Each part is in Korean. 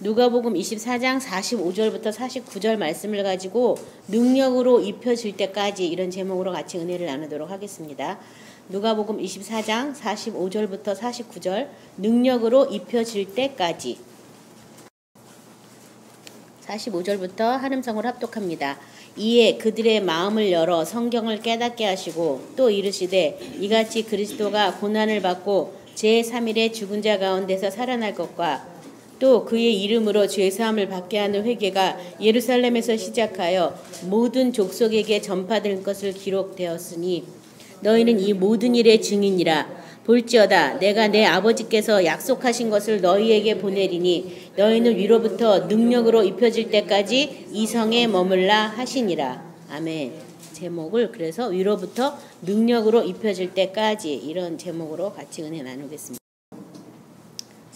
누가복음 24장 45절부터 49절 말씀을 가지고 능력으로 입혀질 때까지 이런 제목으로 같이 은혜를 나누도록 하겠습니다. 누가복음 24장 45절부터 49절 능력으로 입혀질 때까지 45절부터 한음성을 합독합니다. 이에 그들의 마음을 열어 성경을 깨닫게 하시고 또 이르시되 이같이 그리스도가 고난을 받고 제3일에 죽은 자 가운데서 살아날 것과 또 그의 이름으로 죄사함을 받게 하는 회개가 예루살렘에서 시작하여 모든 족속에게 전파될 것을 기록되었으니 너희는 이 모든 일의 증인이라. 볼지어다 내가 내 아버지께서 약속하신 것을 너희에게 보내리니 너희는 위로부터 능력으로 입혀질 때까지 이 성에 머물라 하시니라. 아멘. 제목을 그래서 위로부터 능력으로 입혀질 때까지 이런 제목으로 같이 은혜 나누겠습니다.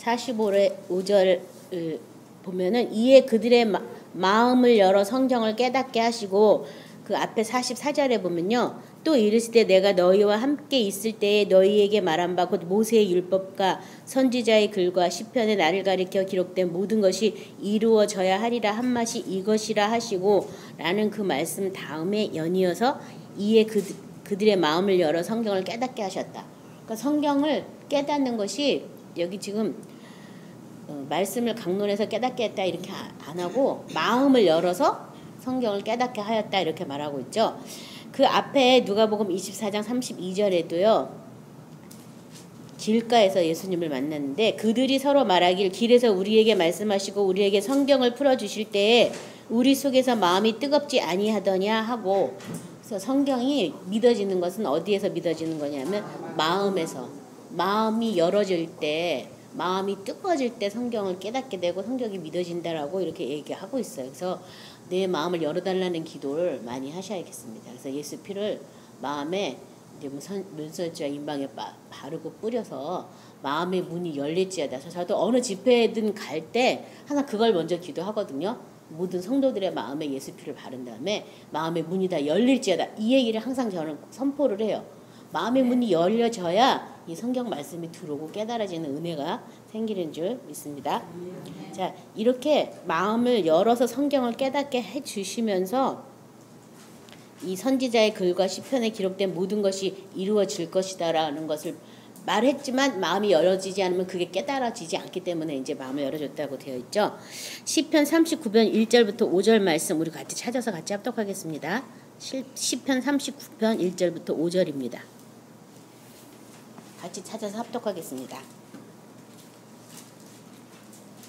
45절을 보면은 이에 그들의 마음을 열어 성경을 깨닫게 하시고 그 앞에 44절에 보면요. 또 이르시되 내가 너희와 함께 있을 때에 너희에게 말한 바 곧 모세의 율법과 선지자의 글과 시편의 나를 가리켜 기록된 모든 것이 이루어져야 하리라 한 맛이 이것이라 하시고 라는 그 말씀 다음에 연이어서 이에 그들의 마음을 열어 성경을 깨닫게 하셨다. 그러니까 성경을 깨닫는 것이 여기 지금 말씀을 강론해서 깨닫게 했다 이렇게 안 하고 마음을 열어서 성경을 깨닫게 하였다 이렇게 말하고 있죠. 그 앞에 누가복음 24장 32절에도요. 길가에서 예수님을 만났는데 그들이 서로 말하길 길에서 우리에게 말씀하시고 우리에게 성경을 풀어주실 때에 우리 속에서 마음이 뜨겁지 아니하더냐 하고, 그래서 성경이 믿어지는 것은 어디에서 믿어지는 거냐면 마음에서, 마음이 열어질 때, 마음이 뜨거워질 때 성경을 깨닫게 되고 성경이 믿어진다라고 이렇게 얘기하고 있어요. 그래서 내 마음을 열어달라는 기도를 많이 하셔야겠습니다. 그래서 예수 피를 마음에 이제 문설주와 임방에 바르고 뿌려서 마음의 문이 열릴지어다. 저도 어느 집회든 갈 때 항상 그걸 먼저 기도하거든요. 모든 성도들의 마음에 예수 피를 바른 다음에 마음의 문이 다 열릴지어다. 이 얘기를 항상 저는 선포를 해요. 마음의 문이 열려져야 이 성경 말씀이 들어오고 깨달아지는 은혜가 생기는 줄 믿습니다. 자, 이렇게 마음을 열어서 성경을 깨닫게 해주시면서 이 선지자의 글과 시편에 기록된 모든 것이 이루어질 것이다라는 것을 말했지만 마음이 열어지지 않으면 그게 깨달아지지 않기 때문에 이제 마음을 열어줬다고 되어 있죠. 시편 39편 1절부터 5절 말씀 우리 같이 찾아서 같이 합독하겠습니다. 시편 39편 1절부터 5절입니다. 같이 찾아서 합독하겠습니다.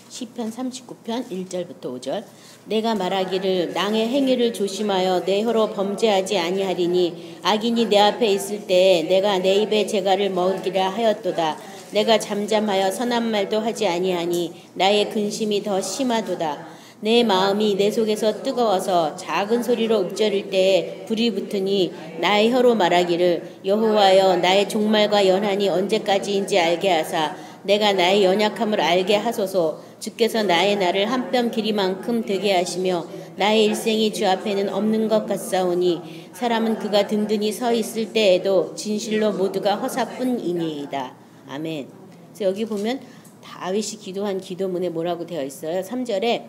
시편 39편 1절부터 5절. 내가 말하기를 낭의 행위를 조심하여 내 혀로 범죄하지 아니하리니 악인이 내 앞에 있을 때에 내가 내 입에 재갈을 먹이라 하였도다. 내가 잠잠하여 선한 말도 하지 아니하니 나의 근심이 더 심하도다. 내 마음이 내 속에서 뜨거워서 작은 소리로 읊조릴 때에 불이 붙으니 나의 혀로 말하기를 여호와여 나의 종말과 연한이 언제까지인지 알게 하사 내가 나의 연약함을 알게 하소서. 주께서 나의 날을 한 뼘 길이만큼 되게 하시며 나의 일생이 주 앞에는 없는 것 같사오니 사람은 그가 든든히 서 있을 때에도 진실로 모두가 허사뿐이니이다. 아멘. 그래서 여기 보면 다윗이 기도한 기도문에 뭐라고 되어 있어요? 3절에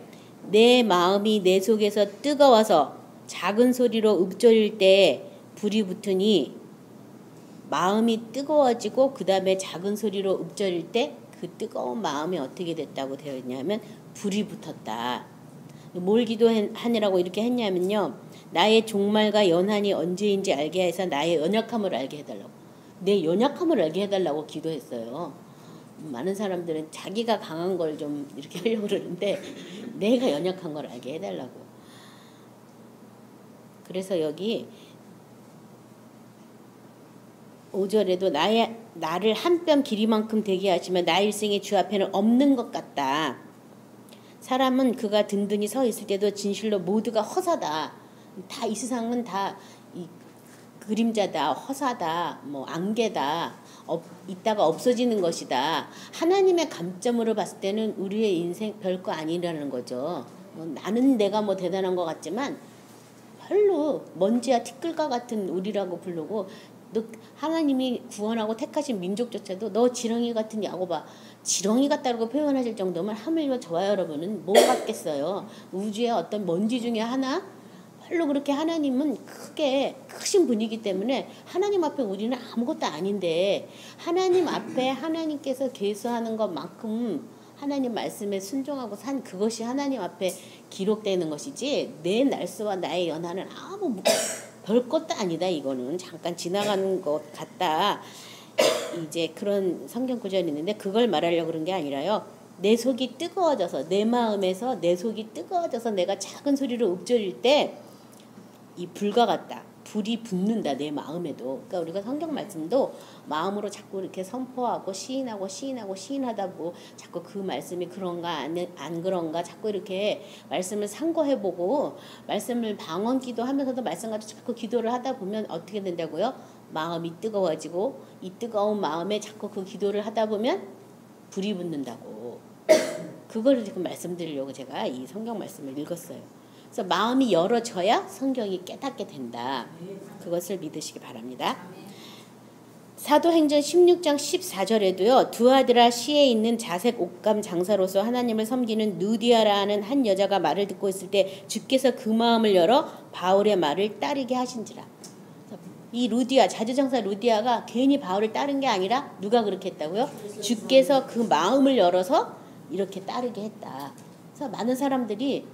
내 마음이 내 속에서 뜨거워서 작은 소리로 읊조릴 때에 불이 붙으니, 마음이 뜨거워지고 그 다음에 작은 소리로 읊조릴 때 그 뜨거운 마음이 어떻게 됐다고 되어 있냐면 불이 붙었다. 뭘 기도하느라고 이렇게 했냐면요. 나의 종말과 연한이 언제인지 알게 해서 나의 연약함을 알게 해달라고. 내 연약함을 알게 해달라고 기도했어요. 많은 사람들은 자기가 강한 걸 좀 이렇게 하려고 그러는데 내가 연약한 걸 알게 해달라고. 그래서 여기 5절에도 나를 한 뼘 길이만큼 되게 하시면 나의 일생이 주 앞에는 없는 것 같다. 사람은 그가 든든히 서 있을 때도 진실로 모두가 허사다. 다 이 세상은 다 이 그림자다, 허사다, 뭐 안개다, 있다가 없어지는 것이다. 하나님의 관점으로 봤을 때는 우리의 인생 별거 아니라는 거죠. 나는 내가 뭐 대단한 것 같지만 별로 먼지와 티끌과 같은 우리라고 부르고, 너 하나님이 구원하고 택하신 민족조차도 너 지렁이 같은 야곱아, 지렁이 같다고 표현하실 정도면 하물며 저와 여러분은 뭐 같겠어요? 우주의 어떤 먼지 중에 하나? 별로 그렇게 하나님은 크신 분이기 때문에 하나님 앞에 우리는 아무것도 아닌데 하나님 앞에 하나님께서 계수하는 것만큼 하나님 말씀에 순종하고 산 그것이 하나님 앞에 기록되는 것이지 내 날수와 나의 연하는 아무 별것도 아니다. 이거는 잠깐 지나가는 것 같다. 이제 그런 성경 구절이 있는데 그걸 말하려고 그런 게 아니라요. 내 속이 뜨거워져서 내 마음에서 내 속이 뜨거워져서 내가 작은 소리로 읊조릴 때 이 불과 같다. 불이 붙는다 내 마음에도. 그러니까 우리가 성경 말씀도 마음으로 자꾸 이렇게 선포하고 시인하다 뭐 자꾸 그 말씀이 그런가 안 그런가 자꾸 이렇게 말씀을 상고해보고 말씀을 방언기도 하면서도 말씀 가지고 자꾸 기도를 하다 보면 어떻게 된다고요? 마음이 뜨거워지고 이 뜨거운 마음에 자꾸 그 기도를 하다 보면 불이 붙는다고. 그걸 지금 말씀드리려고 제가 이 성경 말씀을 읽었어요. 그래서 마음이 열어져야 성경이 깨닫게 된다. 그것을 믿으시기 바랍니다. 사도행전 16장 14절에도요. 두아드라 시에 있는 자색 옷감 장사로서 하나님을 섬기는 누디아라는 한 여자가 말을 듣고 있을 때 주께서 그 마음을 열어 바울의 말을 따르게 하신지라. 이 루디아 자주정사 루디아가 괜히 바울을 따른 게 아니라 누가 그렇게 했다고요? 주께서 그 마음을 열어서 이렇게 따르게 했다. 그래서 많은 사람들이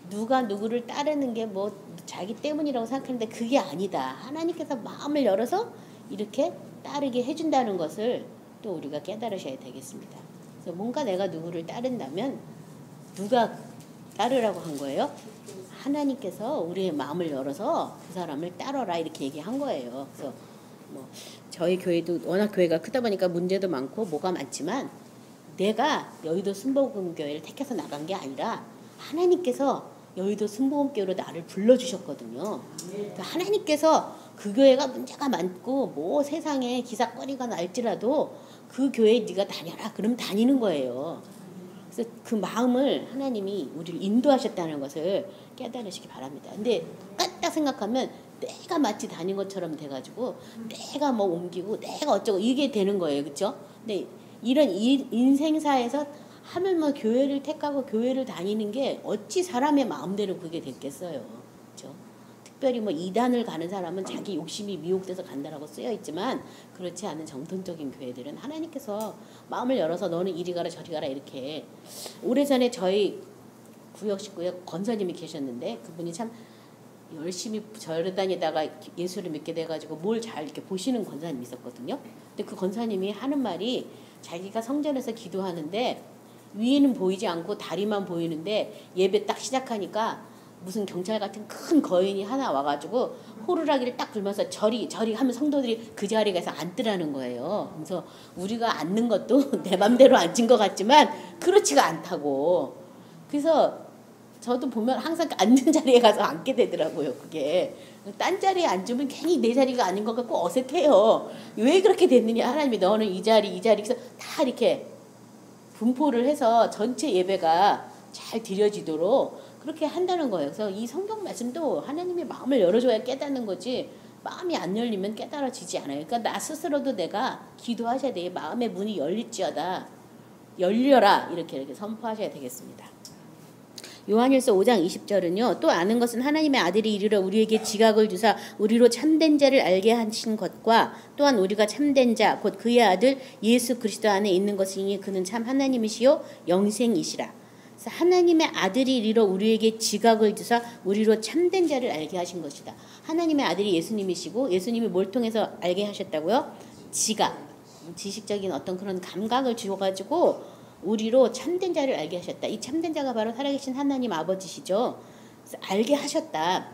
누가 누구를 따르는 게 뭐 자기 때문이라고 생각하는데 그게 아니다. 하나님께서 마음을 열어서 이렇게 따르게 해준다는 것을 또 우리가 깨달으셔야 되겠습니다. 그래서 뭔가 내가 누구를 따른다면 누가 따르라고 한 거예요? 하나님께서 우리의 마음을 열어서 그 사람을 따르라 이렇게 얘기한 거예요. 그래서 뭐 저희 교회도 워낙 교회가 크다 보니까 문제도 많고 뭐가 많지만 내가 여의도 순복음교회를 택해서 나간 게 아니라 하나님께서 여의도 순복음교회로 나를 불러주셨거든요. 그러니까 하나님께서 그 교회가 문제가 많고 뭐 세상에 기사거리가 날지라도 그 교회에 네가 다녀라. 그럼 다니는 거예요. 그래서 그 마음을 하나님이 우리를 인도하셨다는 것을 깨달으시기 바랍니다. 근데 딱 생각하면 내가 마치 다닌 것처럼 돼가지고 내가 뭐 옮기고 내가 어쩌고 이게 되는 거예요. 그렇죠? 근데 이런 인생사에서 하물며 교회를 택하고 교회를 다니는 게 어찌 사람의 마음대로 그게 됐겠어요. 그렇죠? 특별히 뭐 이단을 가는 사람은 자기 욕심이 미혹돼서 간다라고 쓰여 있지만 그렇지 않은 정통적인 교회들은 하나님께서 마음을 열어서 너는 이리 가라 저리 가라 이렇게. 오래전에 저희 구역 식구에 권사님이 계셨는데 그분이 참 열심히 절을 다니다가 예수를 믿게 돼가지고 뭘 잘 이렇게 보시는 권사님이 있었거든요. 근데 그 권사님이 하는 말이 자기가 성전에서 기도하는데 위에는 보이지 않고 다리만 보이는데 예배 딱 시작하니까 무슨 경찰 같은 큰 거인이 하나 와가지고 호루라기를 딱 불면서 저리 하면 성도들이 그 자리에 가서 앉더라는 거예요. 그래서 우리가 앉는 것도 내 맘대로 앉은 것 같지만 그렇지가 않다고. 그래서 저도 보면 항상 앉는 자리에 가서 앉게 되더라고요. 그게 딴 자리에 앉으면 괜히 내 자리가 아닌 것 같고 어색해요. 왜 그렇게 됐느냐. 하나님이 너는 이 자리 그래서 다 이렇게 분포를 해서 전체 예배가 잘 드려지도록 그렇게 한다는 거예요. 그래서 이 성경 말씀도 하나님의 마음을 열어줘야 깨닫는 거지 마음이 안 열리면 깨달아지지 않아요. 그러니까 나 스스로도 내가 기도하셔야 돼요. 마음의 문이 열릴지어다. 열려라 이렇게 선포하셔야 되겠습니다. 요한일서 5장 20절은요. 또 아는 것은 하나님의 아들이 이르러 우리에게 지각을 주사 우리로 참된 자를 알게 하신 것과 또한 우리가 참된 자 곧 그의 아들 예수 그리스도 안에 있는 것이니 그는 참 하나님이시요 영생이시라. 그래서 하나님의 아들이 이르러 우리에게 지각을 주사 우리로 참된 자를 알게 하신 것이다. 하나님의 아들이 예수님이시고 예수님이 뭘 통해서 알게 하셨다고요? 지각, 지식적인 어떤 그런 감각을 주어가지고 우리로 참된 자를 알게 하셨다. 이 참된 자가 바로 살아계신 하나님 아버지시죠. 그래서 알게 하셨다.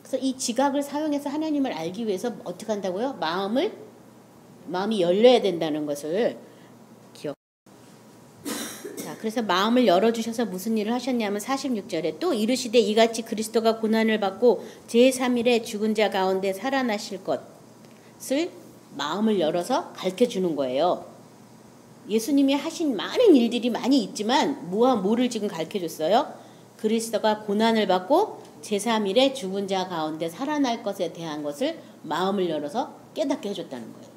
그래서 이 지각을 사용해서 하나님을 알기 위해서 어떻게 한다고요? 마음이 열려야 된다는 것을 기억. 자, 그래서 마음을 열어주셔서 무슨 일을 하셨냐면 46절에 또 이르시되 이같이 그리스도가 고난을 받고 제3일에 죽은 자 가운데 살아나실 것을 마음을 열어서 가르쳐주는 거예요. 예수님이 하신 많은 일들이 많이 있지만 뭐를 지금 가르쳐줬어요? 그리스도가 고난을 받고 제3일에 죽은 자 가운데 살아날 것에 대한 것을 마음을 열어서 깨닫게 해줬다는 거예요.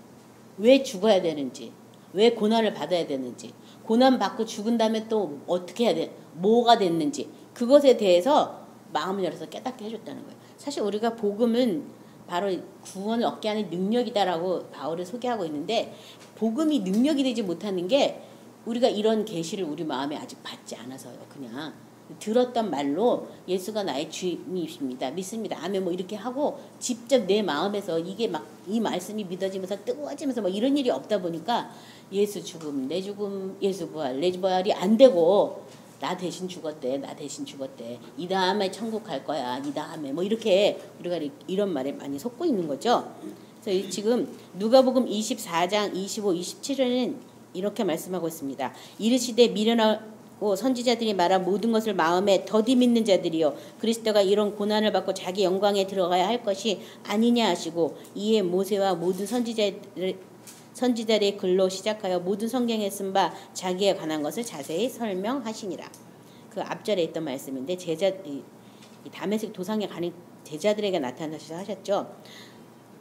왜 죽어야 되는지, 왜 고난을 받아야 되는지, 고난 받고 죽은 다음에 또 어떻게 해야 돼, 뭐가 됐는지 그것에 대해서 마음을 열어서 깨닫게 해줬다는 거예요. 사실 우리가 복음은 바로 구원을 얻게 하는 능력이다라고 바울을 소개하고 있는데, 복음이 능력이 되지 못하는 게 우리가 이런 계시를 우리 마음에 아직 받지 않아서요. 그냥 들었던 말로 예수가 나의 주님이십니다, 믿습니다, 아멘 뭐 이렇게 하고 직접 내 마음에서 이게 막 이 말씀이 믿어지면서 뜨거워지면서 뭐 이런 일이 없다 보니까 예수 죽음, 내 죽음, 예수 부활, 내 부활이 안 되고 나 대신 죽었대, 나 대신 죽었대, 이 다음에 천국 갈 거야, 이 다음에 뭐 이렇게 우리가 이런 말에 많이 속고 있는 거죠. 그래서 지금 누가복음 24장 25, 27에는 이렇게 말씀하고 있습니다. 이르시되 미련하고 선지자들이 말한 모든 것을 마음에 더디 믿는 자들이요, 그리스도가 이런 고난을 받고 자기 영광에 들어가야 할 것이 아니냐 하시고, 이에 모세와 모든 선지자들의 글로 시작하여 모든 성경에 쓴 바 자기에 관한 것을 자세히 설명하시니라. 그 앞절에 있던 말씀인데, 이 다메섹 도상에 가는 제자들에게 나타나셔서 하셨죠.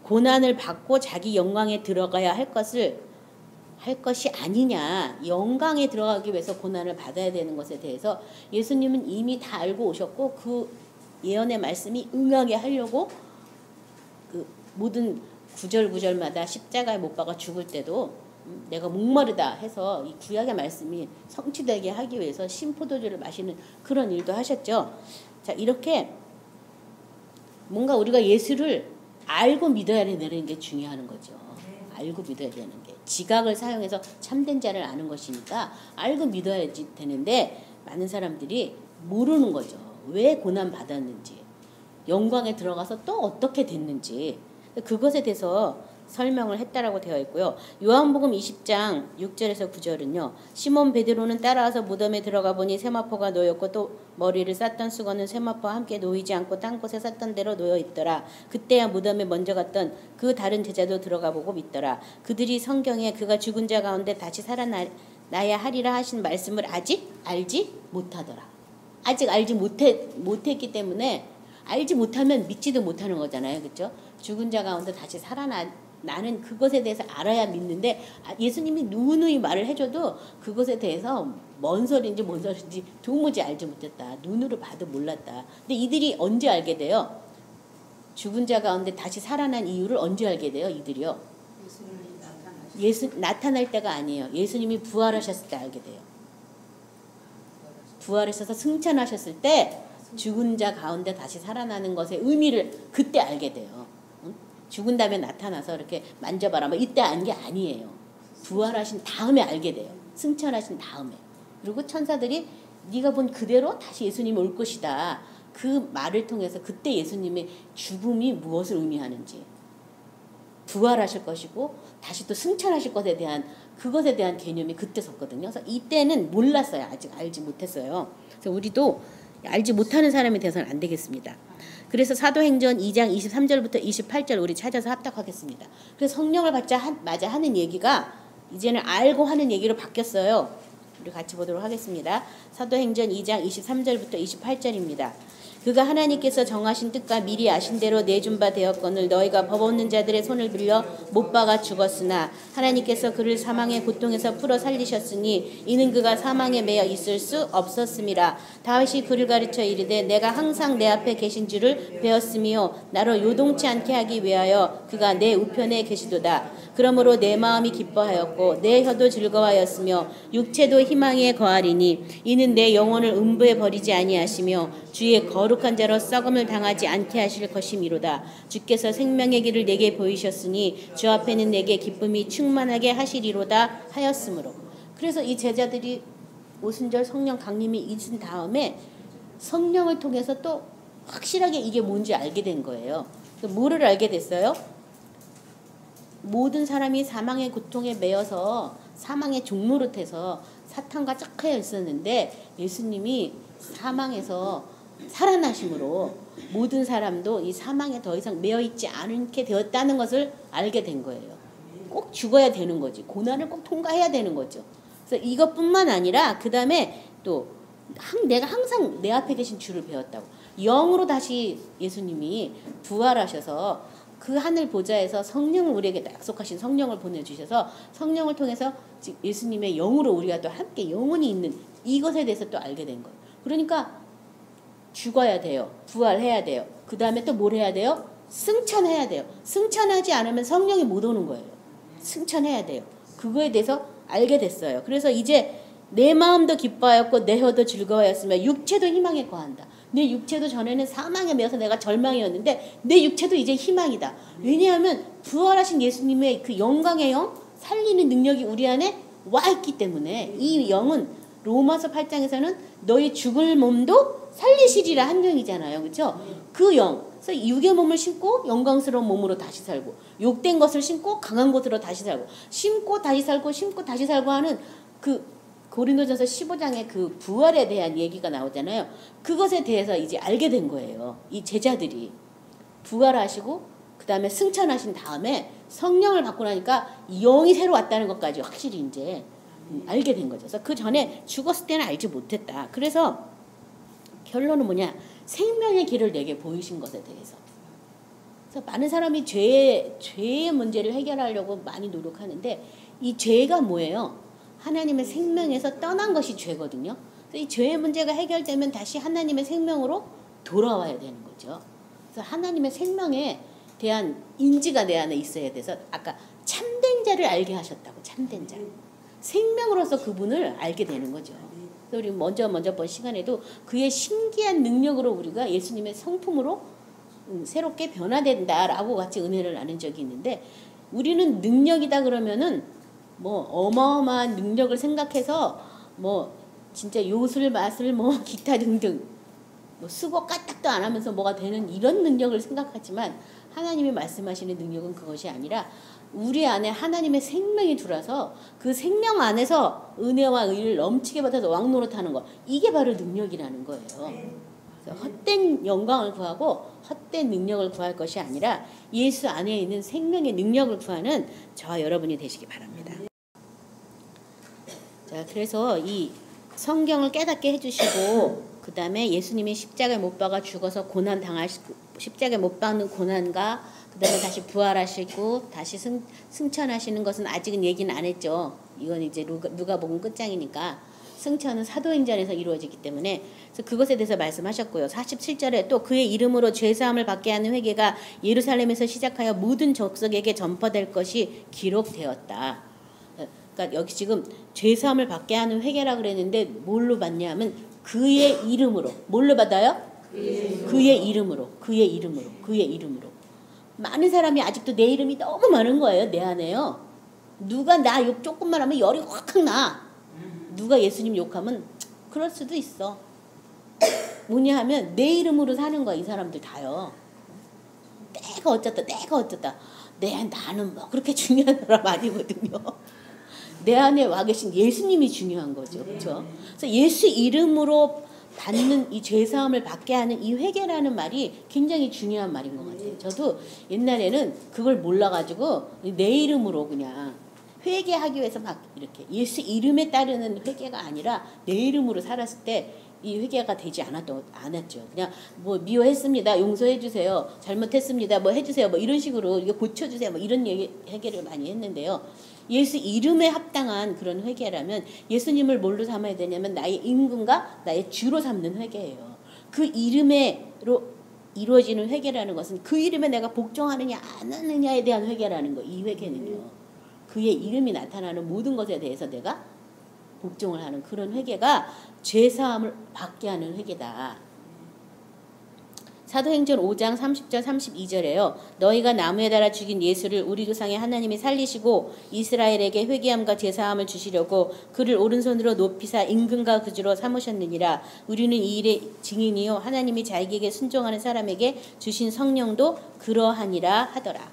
고난을 받고 자기 영광에 들어가야 할 것이 아니냐, 영광에 들어가기 위해서 고난을 받아야 되는 것에 대해서 예수님은 이미 다 알고 오셨고, 그 예언의 말씀이 응하게 하려고 그 모든 구절마다 십자가에 못 박아 죽을 때도 내가 목마르다 해서 이 구약의 말씀이 성취되게 하기 위해서 신포도주를 마시는 그런 일도 하셨죠. 자, 이렇게 뭔가 우리가 예수를 알고 믿어야 되는 게 중요한 거죠. 알고 믿어야 되는 게, 지각을 사용해서 참된 자를 아는 것이니까 알고 믿어야지 되는데, 많은 사람들이 모르는 거죠. 왜 고난 받았는지, 영광에 들어가서 또 어떻게 됐는지, 그것에 대해서 설명을 했다라고 되어 있고요. 요한복음 20장 6절에서 9절은요. 시몬 베드로는 따라와서 무덤에 들어가 보니 세마포가 놓였고 또 머리를 쌌던 수건은 세마포와 함께 놓이지 않고 딴 곳에 쌌던 대로 놓여 있더라. 그때야 무덤에 먼저 갔던 그 다른 제자도 들어가 보고 믿더라. 그들이 성경에 그가 죽은 자 가운데 다시 살아나야 하리라 하신 말씀을 아직 알지 못하더라. 아직 알지 못했기 때문에, 알지 못하면 믿지도 못하는 거잖아요. 그렇죠? 죽은 자 가운데 다시 살아나는 그것에 대해서 알아야 믿는데, 예수님이 누누이 말을 해줘도 그것에 대해서 뭔 소리인지 도무지 알지 못했다. 눈으로 봐도 몰랐다. 근데 이들이 언제 알게 돼요? 죽은 자 가운데 다시 살아난 이유를 언제 알게 돼요? 이들이요. 나타날 때가 아니에요. 예수님이 부활하셨을 때 알게 돼요. 부활하셔서 승천하셨을 때 죽은 자 가운데 다시 살아나는 것의 의미를 그때 알게 돼요. 죽은 다음에 나타나서 이렇게 만져봐라 뭐 이때 안 게 아니에요. 부활하신 다음에 알게 돼요. 승천하신 다음에. 그리고 천사들이 네가 본 그대로 다시 예수님이 올 것이다, 그 말을 통해서 그때 예수님의 죽음이 무엇을 의미하는지, 부활하실 것이고 다시 또 승천하실 것에 대한 그것에 대한 개념이 그때 섰거든요. 그래서 이때는 몰랐어요. 아직 알지 못했어요. 그래서 우리도 알지 못하는 사람이 되서는 안 되겠습니다. 그래서 사도행전 2장 23절부터 28절 우리 찾아서 합독하겠습니다. 그래서 성령을 받자마자 하는 얘기가 이제는 알고 하는 얘기로 바뀌었어요. 우리 같이 보도록 하겠습니다. 사도행전 2장 23절부터 28절입니다. 그가 하나님께서 정하신 뜻과 미리 아신 대로 내준 바 되었거늘 너희가 법 없는 자들의 손을 빌려 못 박아 죽었으나 하나님께서 그를 사망의 고통에서 풀어 살리셨으니 이는 그가 사망에 매여 있을 수 없었음이라. 다윗이 그를 가르쳐 이르되 내가 항상 내 앞에 계신 줄을 배웠으며 나로 요동치 않게 하기 위하여 그가 내 우편에 계시도다. 그러므로 내 마음이 기뻐하였고 내 혀도 즐거워하였으며 육체도 희망에 거하리니 이는 내 영혼을 음부에 버리지 아니하시며 주의 거룩한 자로 썩음을 당하지 않게 하실 것이미로다. 주께서 생명의 길을 내게 보이셨으니 주 앞에는 내게 기쁨이 충만하게 하시리로다 하였으므로. 그래서 이 제자들이 오순절 성령 강림이 있은 다음에 성령을 통해서 또 확실하게 이게 뭔지 알게 된 거예요. 뭐를 알게 됐어요? 모든 사람이 사망의 고통에 매여서 사망의 종노릇해서 사탄과 짝하여 있었는데 예수님이 사망에서 살아나심으로 모든 사람도 이 사망에 더 이상 매여 있지 않게 되었다는 것을 알게 된 거예요. 꼭 죽어야 되는 거지. 고난을 꼭 통과해야 되는 거죠. 그래서 이것뿐만 아니라 그 다음에 또 내가 항상 내 앞에 계신 주를 배웠다고. 영으로 다시 예수님이 부활하셔서 그 하늘 보좌에서 성령을 우리에게 약속하신 성령을 보내주셔서 성령을 통해서 예수님의 영으로 우리가 또 함께 영원히 있는 이것에 대해서 또 알게 된 거예요. 그러니까 죽어야 돼요. 부활해야 돼요. 그 다음에 또 뭘 해야 돼요? 승천해야 돼요. 승천하지 않으면 성령이 못 오는 거예요. 승천해야 돼요. 그거에 대해서 알게 됐어요. 그래서 이제 내 마음도 기뻐하였고 내 혀도 즐거워하였으며 육체도 희망에 거한다. 내 육체도 전에는 사망에 매여서 내가 절망이었는데 내 육체도 이제 희망이다. 왜냐하면 부활하신 예수님의 그 영광의 영, 살리는 능력이 우리 안에 와 있기 때문에 이 영은 로마서 8장에서는 너희 죽을 몸도 살리시리라 한 영이잖아요. 그렇죠? 그 영. 그래서 육의 몸을 신고 영광스러운 몸으로 다시 살고 욕된 것을 신고 강한 것으로 다시 살고 심고 다시 살고 심고 다시 살고 하는 그 고린도전서 15장에 그 부활에 대한 얘기가 나오잖아요. 그것에 대해서 이제 알게 된 거예요. 이 제자들이 부활하시고 그 다음에 승천하신 다음에 성령을 받고 나니까 영이 새로 왔다는 것까지 확실히 이제 알게 된 거죠. 그래서 그 전에 죽었을 때는 알지 못했다. 그래서 결론은 뭐냐? 생명의 길을 내게 보이신 것에 대해서. 그래서 많은 사람이 죄의 문제를 해결하려고 많이 노력하는데 이 죄가 뭐예요? 하나님의 생명에서 떠난 것이 죄거든요. 이 죄의 문제가 해결되면 다시 하나님의 생명으로 돌아와야 되는 거죠. 그래서 하나님의 생명에 대한 인지가 내 안에 있어야 돼서 아까 참된 자를 알게 하셨다고. 참된 자. 생명으로서 그분을 알게 되는 거죠. 그래서 우리 먼저 본 시간에도 그의 신기한 능력으로 우리가 예수님의 성품으로 새롭게 변화된다라고 같이 은혜를 나눈 적이 있는데 우리는 능력이다 그러면은 뭐 어마어마한 능력을 생각해서 뭐 진짜 요술 맛을 뭐 기타 등등 뭐 수고 까딱도 안 하면서 뭐가 되는 이런 능력을 생각하지만 하나님이 말씀하시는 능력은 그것이 아니라 우리 안에 하나님의 생명이 들어와서 그 생명 안에서 은혜와 의를 넘치게 받아서 왕노릇하는 거 이게 바로 능력이라는 거예요. 그래서 헛된 영광을 구하고 헛된 능력을 구할 것이 아니라 예수 안에 있는 생명의 능력을 구하는 저와 여러분이 되시기 바랍니다. 자, 그래서 이 성경을 깨닫게 해주시고 그 다음에 예수님이 십자가에 못 박아 죽어서 고난 당하시고 십자가에 못 박는 고난과 그 다음에 다시 부활하시고 다시 승천하시는 것은 아직은 얘기는 안 했죠. 이건 이제 누가복음 끝장이니까 승천은 사도행전에서 이루어지기 때문에 그래서 그것에 대해서 말씀하셨고요. 47절에 또 그의 이름으로 죄사함을 받게 하는 회개가 예루살렘에서 시작하여 모든 족속에게 전파될 것이 기록되었다. 그러니까 여기 지금 죄사함을 받게 하는 회개라 그랬는데 뭘로 받냐면 그의 이름으로. 뭘로 받아요? 그의 이름으로. 그의 이름으로. 그의 이름으로. 많은 사람이 아직도 내 이름이 너무 많은 거예요. 내 안에요. 누가 나 욕 조금만 하면 열이 확 나. 누가 예수님 욕하면 그럴 수도 있어. 뭐냐 하면 내 이름으로 사는 거야. 이 사람들 다요. 내가 어쩌다. 나는 뭐 그렇게 중요한 사람 아니거든요. 내 안에 와 계신 예수님이 중요한 거죠. 그렇죠? 그래서 예수 이름으로 받는 이 죄사함을 받게 하는 이 회개라는 말이 굉장히 중요한 말인 것 같아요. 저도 옛날에는 그걸 몰라가지고 내 이름으로 그냥 회개하기 위해서 막 이렇게 예수 이름에 따르는 회개가 아니라 내 이름으로 살았을 때 이 회개가 되지 않았죠. 그냥 뭐 미워했습니다. 용서해 주세요. 잘못했습니다. 뭐 해주세요. 뭐 이런 식으로 이게 고쳐주세요. 뭐 이런 회개를 많이 했는데요. 예수 이름에 합당한 그런 회개라면 예수님을 뭘로 삼아야 되냐면 나의 임금과 나의 주로 삼는 회개예요. 그 이름으로 이루어지는 회개라는 것은 그 이름에 내가 복종하느냐 안 하느냐에 대한 회개라는 거. 이 회개는요. 그의 이름이 나타나는 모든 것에 대해서 내가 복종을 하는 그런 회개가 죄사함을 받게 하는 회개다. 사도행전 5장 30절 32절에요. 너희가 나무에 달아 죽인 예수를 우리 조상의 하나님이 살리시고 이스라엘에게 회개함과 제사함을 주시려고 그를 오른손으로 높이사 임금과 그주로 삼으셨느니라. 우리는 이 일의 증인이요 하나님이 자기에게 순종하는 사람에게 주신 성령도 그러하니라 하더라.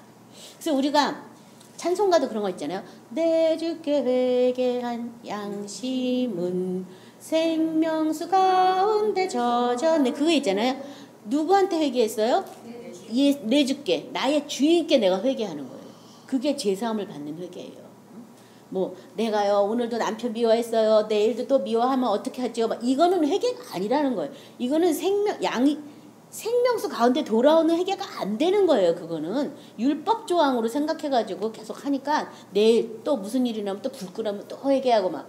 그래서 우리가 찬송가도 그런 거 있잖아요. 내 주께 회개한 양심은 생명수 가운데 젖었네. 그거 있잖아요. 누구한테 회개했어요? 내 주께, 나의 주인께 내가 회개하는 거예요. 그게 죄사함을 받는 회개예요. 뭐 내가요 오늘도 남편 미워했어요. 내일도 또 미워하면 어떻게 하죠? 막 이거는 회개가 아니라는 거예요. 이거는 생명수 가운데 돌아오는 회개가 안 되는 거예요. 그거는 율법 조항으로 생각해가지고 계속 하니까 내일 또 무슨 일이 나면 또 불 끄라면 또 회개하고 막.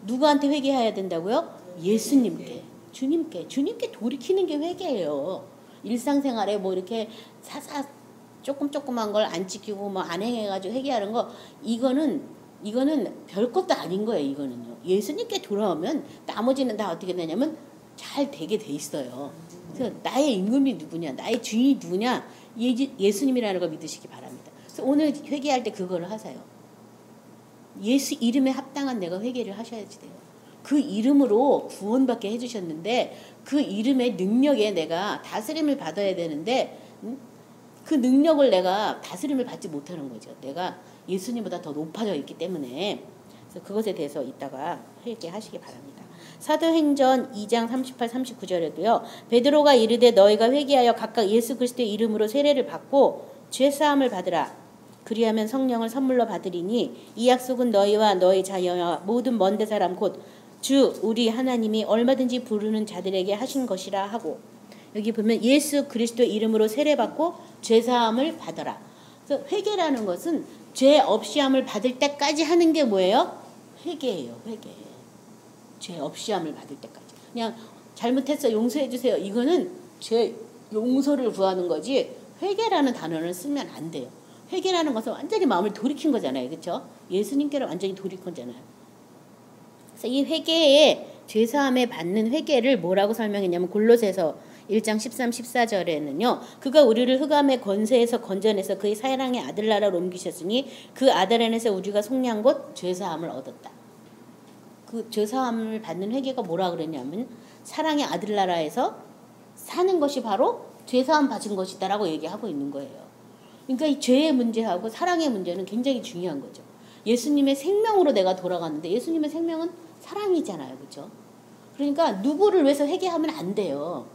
누구한테 회개해야 된다고요? 예수님께, 주님께 돌이키는 게 회개예요. 일상생활에 뭐 이렇게 조금한 걸 안 지키고 뭐 안 행해가지고 회개하는 거, 이거는 별것도 아닌 거예요. 이거는요. 예수님께 돌아오면 나머지는 다 어떻게 되냐면 잘 되게 돼 있어요. 그래서 나의 임금이 누구냐, 나의 주인이 누구냐, 예수님이라는 걸 믿으시기 바랍니다. 그래서 오늘 회개할 때 그거를 하세요. 예수 이름에 합당한 내가 회개를 하셔야지 돼요. 그 이름으로 구원받게 해주셨는데 그 이름의 능력에 내가 다스림을 받아야 되는데 그 능력을 내가 다스림을 받지 못하는 거죠. 내가 예수님보다 더 높아져 있기 때문에. 그래서 그것에 대해서 이따가 회개하시기 바랍니다. 사도행전 2장 38, 39절에도요. 베드로가 이르되 너희가 회개하여 각각 예수 그리스도의 이름으로 세례를 받고 죄사함을 받으라. 그리하면 성령을 선물로 받으리니 이 약속은 너희와 너희 자녀와 모든 먼데 사람 곧 주 우리 하나님이 얼마든지 부르는 자들에게 하신 것이라 하고, 여기 보면 예수 그리스도의 이름으로 세례받고 죄사함을 받아라. 그래서 회개라는 것은 죄 없이함을 받을 때까지 하는 게 뭐예요? 회개예요. 회개. 죄 없이함을 받을 때까지. 그냥 잘못했어 용서해 주세요. 이거는 죄 용서를 구하는 거지 회개라는 단어를 쓰면 안 돼요. 회개라는 것은 완전히 마음을 돌이킨 거잖아요. 그렇죠? 예수님께로 완전히 돌이킨 거잖아요. 그래서 이 회개에 죄사함에 받는 회개를 뭐라고 설명했냐면 골로새서 1장 13, 14절에는요. 그가 우리를 흑암의 권세에서 건져내서 그의 사랑의 아들 나라로 옮기셨으니 그 아들 안에서 우리가 속량 곧 죄사함을 얻었다. 그 죄사함을 받는 회개가 뭐라 그랬냐면 사랑의 아들 나라에서 사는 것이 바로 죄사함 받은 것이다라고 얘기하고 있는 거예요. 그러니까 이 죄의 문제하고 사랑의 문제는 굉장히 중요한 거죠. 예수님의 생명으로 내가 돌아갔는데 예수님의 생명은 사랑이잖아요. 그렇죠? 그러니까 누구를 위해서 회개하면 안 돼요.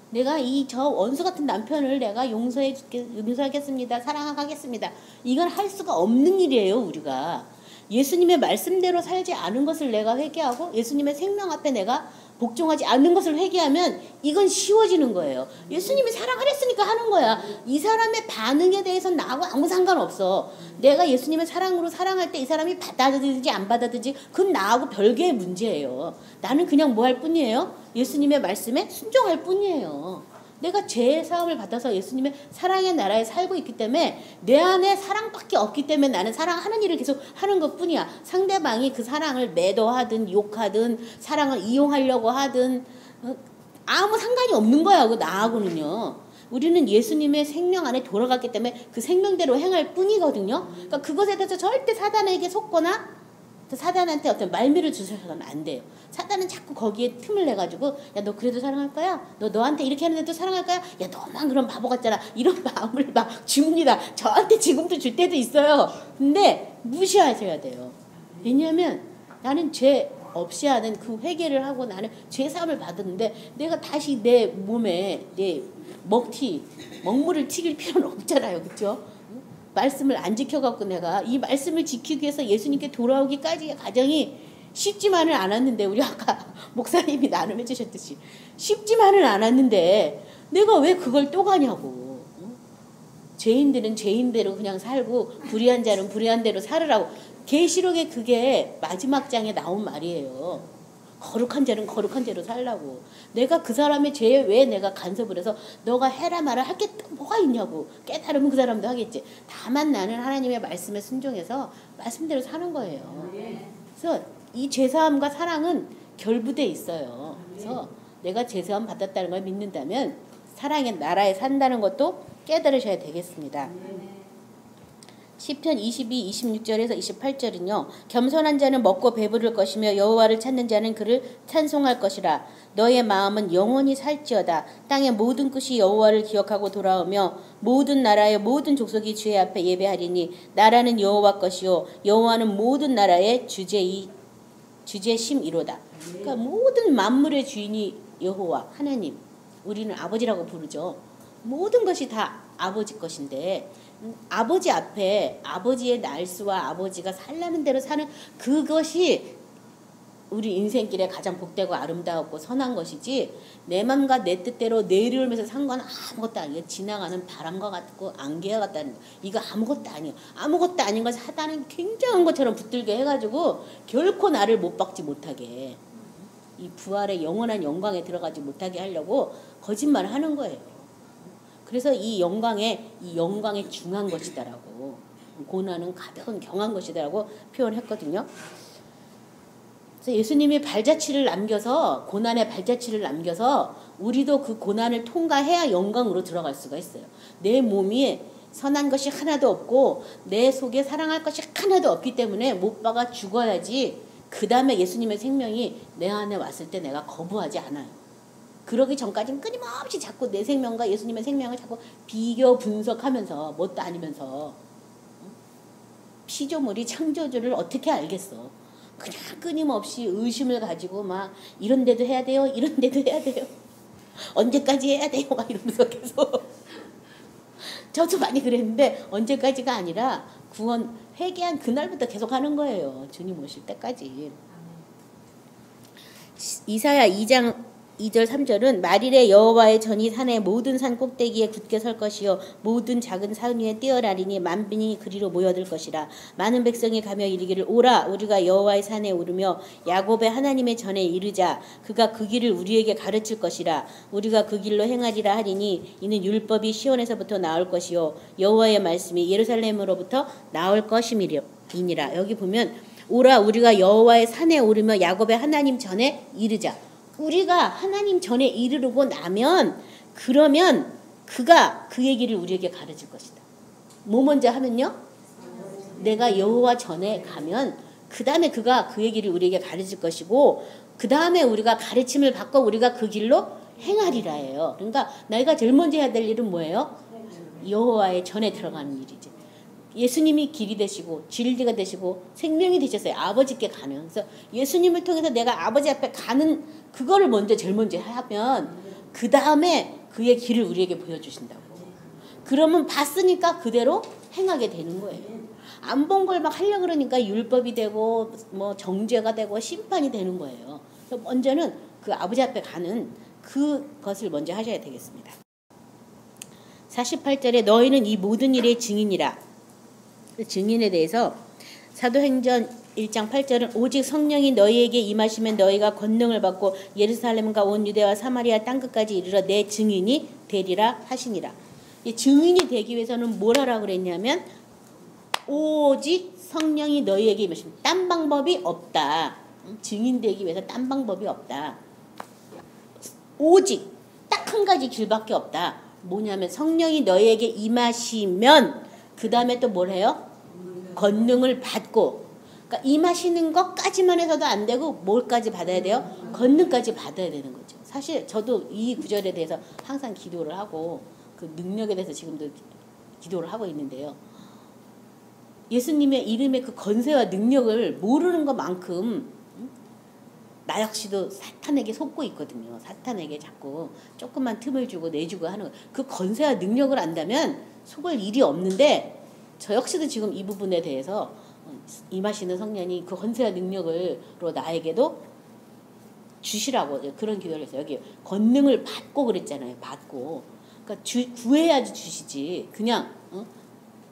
내가 저 원수 같은 남편을 내가 용서하겠습니다. 사랑하겠습니다. 이건 할 수가 없는 일이에요. 우리가. 예수님의 말씀대로 살지 않은 것을 내가 회개하고 예수님의 생명 앞에 내가 복종하지 않는 것을 회개하면 이건 쉬워지는 거예요. 예수님이 사랑하랬으니까 하는 거야. 이 사람의 반응에 대해서는 나하고 아무 상관없어. 내가 예수님의 사랑으로 사랑할 때 이 사람이 받아들이든지 안 받아들이든지 그건 나하고 별개의 문제예요. 나는 그냥 뭐 할 뿐이에요? 예수님의 말씀에 순종할 뿐이에요. 내가 죄의 사함을 받아서 예수님의 사랑의 나라에 살고 있기 때문에 내 안에 사랑밖에 없기 때문에 나는 사랑하는 일을 계속 하는 것뿐이야. 상대방이 그 사랑을 매도하든 욕하든 사랑을 이용하려고 하든 아무 상관이 없는 거야. 나하고는요. 우리는 예수님의 생명 안에 돌아갔기 때문에 그 생명대로 행할 뿐이거든요. 그러니까 그것에 대해서 절대 사단에게 속거나 사단한테 어떤 말미를 주셔서는 안 돼요. 사단은 자꾸 거기에 틈을 내가지고 야 너 그래도 사랑할 거야? 너한테 이렇게 하는데도 사랑할 거야? 야 너만 그런 바보 같잖아. 이런 마음을 막 줍니다. 저한테 지금도 줄 때도 있어요. 근데 무시하셔야 돼요. 왜냐하면 나는 죄 없이 하는 그 회개를 하고 나는 죄사함을 받았는데 내가 다시 내 몸에 내 먹물을 튀길 필요는 없잖아요. 그렇죠? 말씀을 안 지켜갖고 내가 이 말씀을 지키기 위해서 예수님께 돌아오기까지의 과정이 쉽지만은 않았는데 우리 아까 목사님이 나눔해 주셨듯이 쉽지만은 않았는데 내가 왜 그걸 또 가냐고. 죄인들은 죄인대로 그냥 살고 불의한 자는 불의한 대로 살으라고. 계시록에 그게 마지막 장에 나온 말이에요. 거룩한 자는 거룩한 대로 살라고. 내가 그 사람의 죄에 왜 내가 간섭을 해서 너가 해라 마라 할 게 또 뭐가 있냐고. 깨달으면 그 사람도 하겠지. 다만 나는 하나님의 말씀에 순종해서 말씀대로 사는 거예요. 그래서 이 죄사함과 사랑은 결부돼 있어요. 그래서 내가 죄사함 받았다는 걸 믿는다면 사랑의 나라에 산다는 것도 깨달으셔야 되겠습니다. 시편 22, 26절에서 28절은요. 겸손한 자는 먹고 배부를 것이며 여호와를 찾는 자는 그를 찬송할 것이라. 너의 마음은 영원히 살지어다. 땅의 모든 끝이 여호와를 기억하고 돌아오며 모든 나라의 모든 족속이 주의 앞에 예배하리니 나라는 여호와 것이요 여호와는 모든 나라의 주제심이로다. 그러니까 모든 만물의 주인이 여호와 하나님. 우리는 아버지라고 부르죠. 모든 것이 다 아버지 것인데 아버지 앞에 아버지의 날수와 아버지가 살라는 대로 사는 그것이 우리 인생길에 가장 복되고 아름다웠고 선한 것이지 내 맘과 내 뜻대로 내 이름에서 산 건 아무것도 아니에요. 지나가는 바람과 같고 안개와 같다는 거. 이거 아무것도 아니에요. 아무것도 아닌 걸 사단은 굉장한 것처럼 붙들게 해가지고 결코 나를 못 박지 못하게 이 부활의 영원한 영광에 들어가지 못하게 하려고 거짓말을 하는 거예요. 그래서 이 영광에 중한 것이다라고 고난은 가벼운 경한 것이다라고 표현했거든요. 그래서 예수님이 발자취를 남겨서 고난의 발자취를 남겨서 우리도 그 고난을 통과해야 영광으로 들어갈 수가 있어요. 내 몸이 선한 것이 하나도 없고 내 속에 사랑할 것이 하나도 없기 때문에 못 박아 죽어야지 그 다음에 예수님의 생명이 내 안에 왔을 때 내가 거부하지 않아요. 그러기 전까지는 끊임없이 자꾸 내 생명과 예수님의 생명을 자꾸 비교 분석하면서 뭣도 아니면서 피조물이 창조주를 어떻게 알겠어. 그냥 끊임없이 의심을 가지고 막 이런 데도 해야 돼요. 이런 데도 해야 돼요. 언제까지 해야 돼요. 막 이러면서 계속. 저도 많이 그랬는데 언제까지가 아니라 구원 회개한 그날부터 계속 하는 거예요. 주님 오실 때까지. 이사야 2장 2절 3절은 말일에 여호와의 전이 산의 모든 산 꼭대기에 굳게 설 것이요 모든 작은 산 위에 뛰어나리니 만민이 그리로 모여들 것이라. 많은 백성이 가며 이르기를 오라 우리가 여호와의 산에 오르며 야곱의 하나님의 전에 이르자. 그가 그 길을 우리에게 가르칠 것이라. 우리가 그 길로 행하리라 하리니 이는 율법이 시온에서부터 나올 것이요 여호와의 말씀이 예루살렘으로부터 나올 것임이니라. 여기 보면 오라 우리가 여호와의 산에 오르며 야곱의 하나님 전에 이르자. 우리가 하나님 전에 이르르고 나면 그러면 그가 그의 길을 우리에게 가르칠 것이다. 뭐 먼저 하면요? 내가 여호와 전에 가면 그 다음에 그가 그의 길을 우리에게 가르칠 것이고 그 다음에 우리가 가르침을 받고 우리가 그 길로 행하리라 해요. 그러니까 내가 제일 먼저 해야 될 일은 뭐예요? 여호와의 전에 들어가는 일이지. 예수님이 길이 되시고 진리가 되시고 생명이 되셨어요. 아버지께 가는. 그래서 예수님을 통해서 내가 아버지 앞에 가는 그거를 제일 먼저 하면 그 다음에 그의 길을 우리에게 보여주신다고. 그러면 봤으니까 그대로 행하게 되는 거예요. 안 본 걸 막 하려고 그러니까 율법이 되고 뭐 정죄가 되고 심판이 되는 거예요. 그래서 먼저는 그 아버지 앞에 가는 그것을 먼저 하셔야 되겠습니다. 48절에 너희는 이 모든 일의 증인이라. 증인에 대해서 사도행전 1장 8절은 오직 성령이 너희에게 임하시면 너희가 권능을 받고 예루살렘과 온 유대와 사마리아 땅끝까지 이르러 내 증인이 되리라 하시니라. 이 증인이 되기 위해서는 뭘 하라고 그랬냐면 오직 성령이 너희에게 임하시면 딴 방법이 없다. 증인 되기 위해서 딴 방법이 없다. 오직 딱 한 가지 길밖에 없다. 뭐냐면 성령이 너희에게 임하시면 그 다음에 또 뭘 해요? 권능을 받고. 그러니까 임하시는 것까지만 해서도 안 되고 뭘까지 받아야 돼요? 권능까지 받아야 되는 거죠. 사실 저도 이 구절에 대해서 항상 기도를 하고 그 능력에 대해서 지금도 기도를 하고 있는데요. 예수님의 이름의 그 권세와 능력을 모르는 것만큼 나 역시도 사탄에게 속고 있거든요. 사탄에게 자꾸 조금만 틈을 주고 내주고 하는 그 권세와 능력을 안다면 속을 일이 없는데 저 역시도 지금 이 부분에 대해서 임하시는 성령이 그 권세와 능력으로 나에게도 주시라고 그런 기도를 했어요. 여기 권능을 받고 그랬잖아요. 받고. 그러니까 구해야지 주시지. 그냥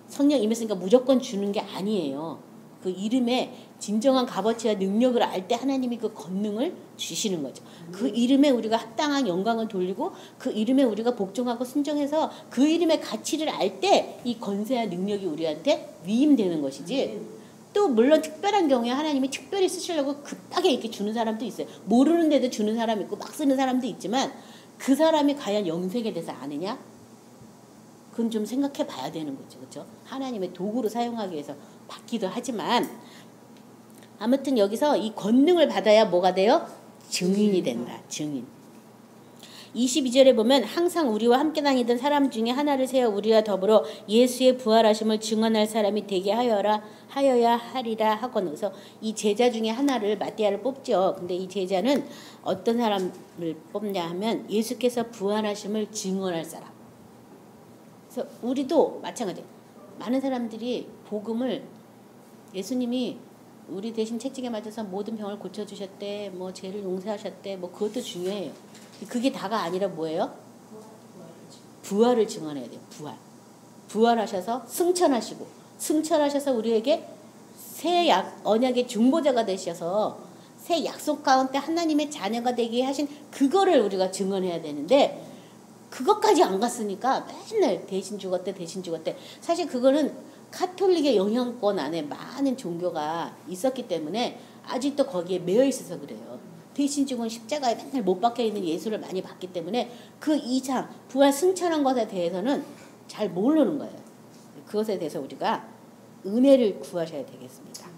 성령 임했으니까 무조건 주는 게 아니에요. 그 이름에 진정한 값어치와 능력을 알 때 하나님이 그 권능을 주시는 거죠. 그 이름에 우리가 합당한 영광을 돌리고 그 이름에 우리가 복종하고 순종해서 그 이름의 가치를 알 때 이 권세와 능력이 우리한테 위임되는 것이지. 또 물론 특별한 경우에 하나님이 특별히 쓰시려고 급하게 이렇게 주는 사람도 있어요. 모르는데도 주는 사람 있고 막 쓰는 사람도 있지만 그 사람이 과연 영생에 대해서 아느냐? 그건 좀 생각해 봐야 되는 거죠. 그렇죠? 하나님의 도구로 사용하기 위해서 받기도 하지만 아무튼 여기서 이 권능을 받아야 뭐가 돼요? 증인이 된다. 증인. 22절에 보면 항상 우리와 함께 다니던 사람 중에 하나를 세워 우리와 더불어 예수의 부활하심을 증언할 사람이 되게 하여야 하리라 하거든. 그래서 이 제자 중에 하나를 마띠아를 뽑죠. 근데 이 제자는 어떤 사람을 뽑냐 하면 예수께서 부활하심을 증언할 사람. 그래서 우리도 마찬가지예요. 많은 사람들이 복음을 예수님이 우리 대신 채찍에 맞아서 모든 병을 고쳐주셨대, 뭐 죄를 용서하셨대, 뭐 그것도 중요해요. 그게 다가 아니라 뭐예요? 부활을 증언해야 돼요. 부활하셔서 승천하셔서 우리에게 새 언약의 중보자가 되셔서 새 약속 가운데 하나님의 자녀가 되게 하신 그거를 우리가 증언해야 되는데, 그것까지 안 갔으니까 맨날 대신 죽었대. 사실 그거는 카톨릭의 영향권 안에 많은 종교가 있었기 때문에 아직도 거기에 매여 있어서 그래요. 대신 죽은 십자가에 맨날 못 박혀 있는 예수를 많이 봤기 때문에 그 이상 부활 승천한 것에 대해서는 잘 모르는 거예요. 그것에 대해서 우리가 은혜를 구하셔야 되겠습니다.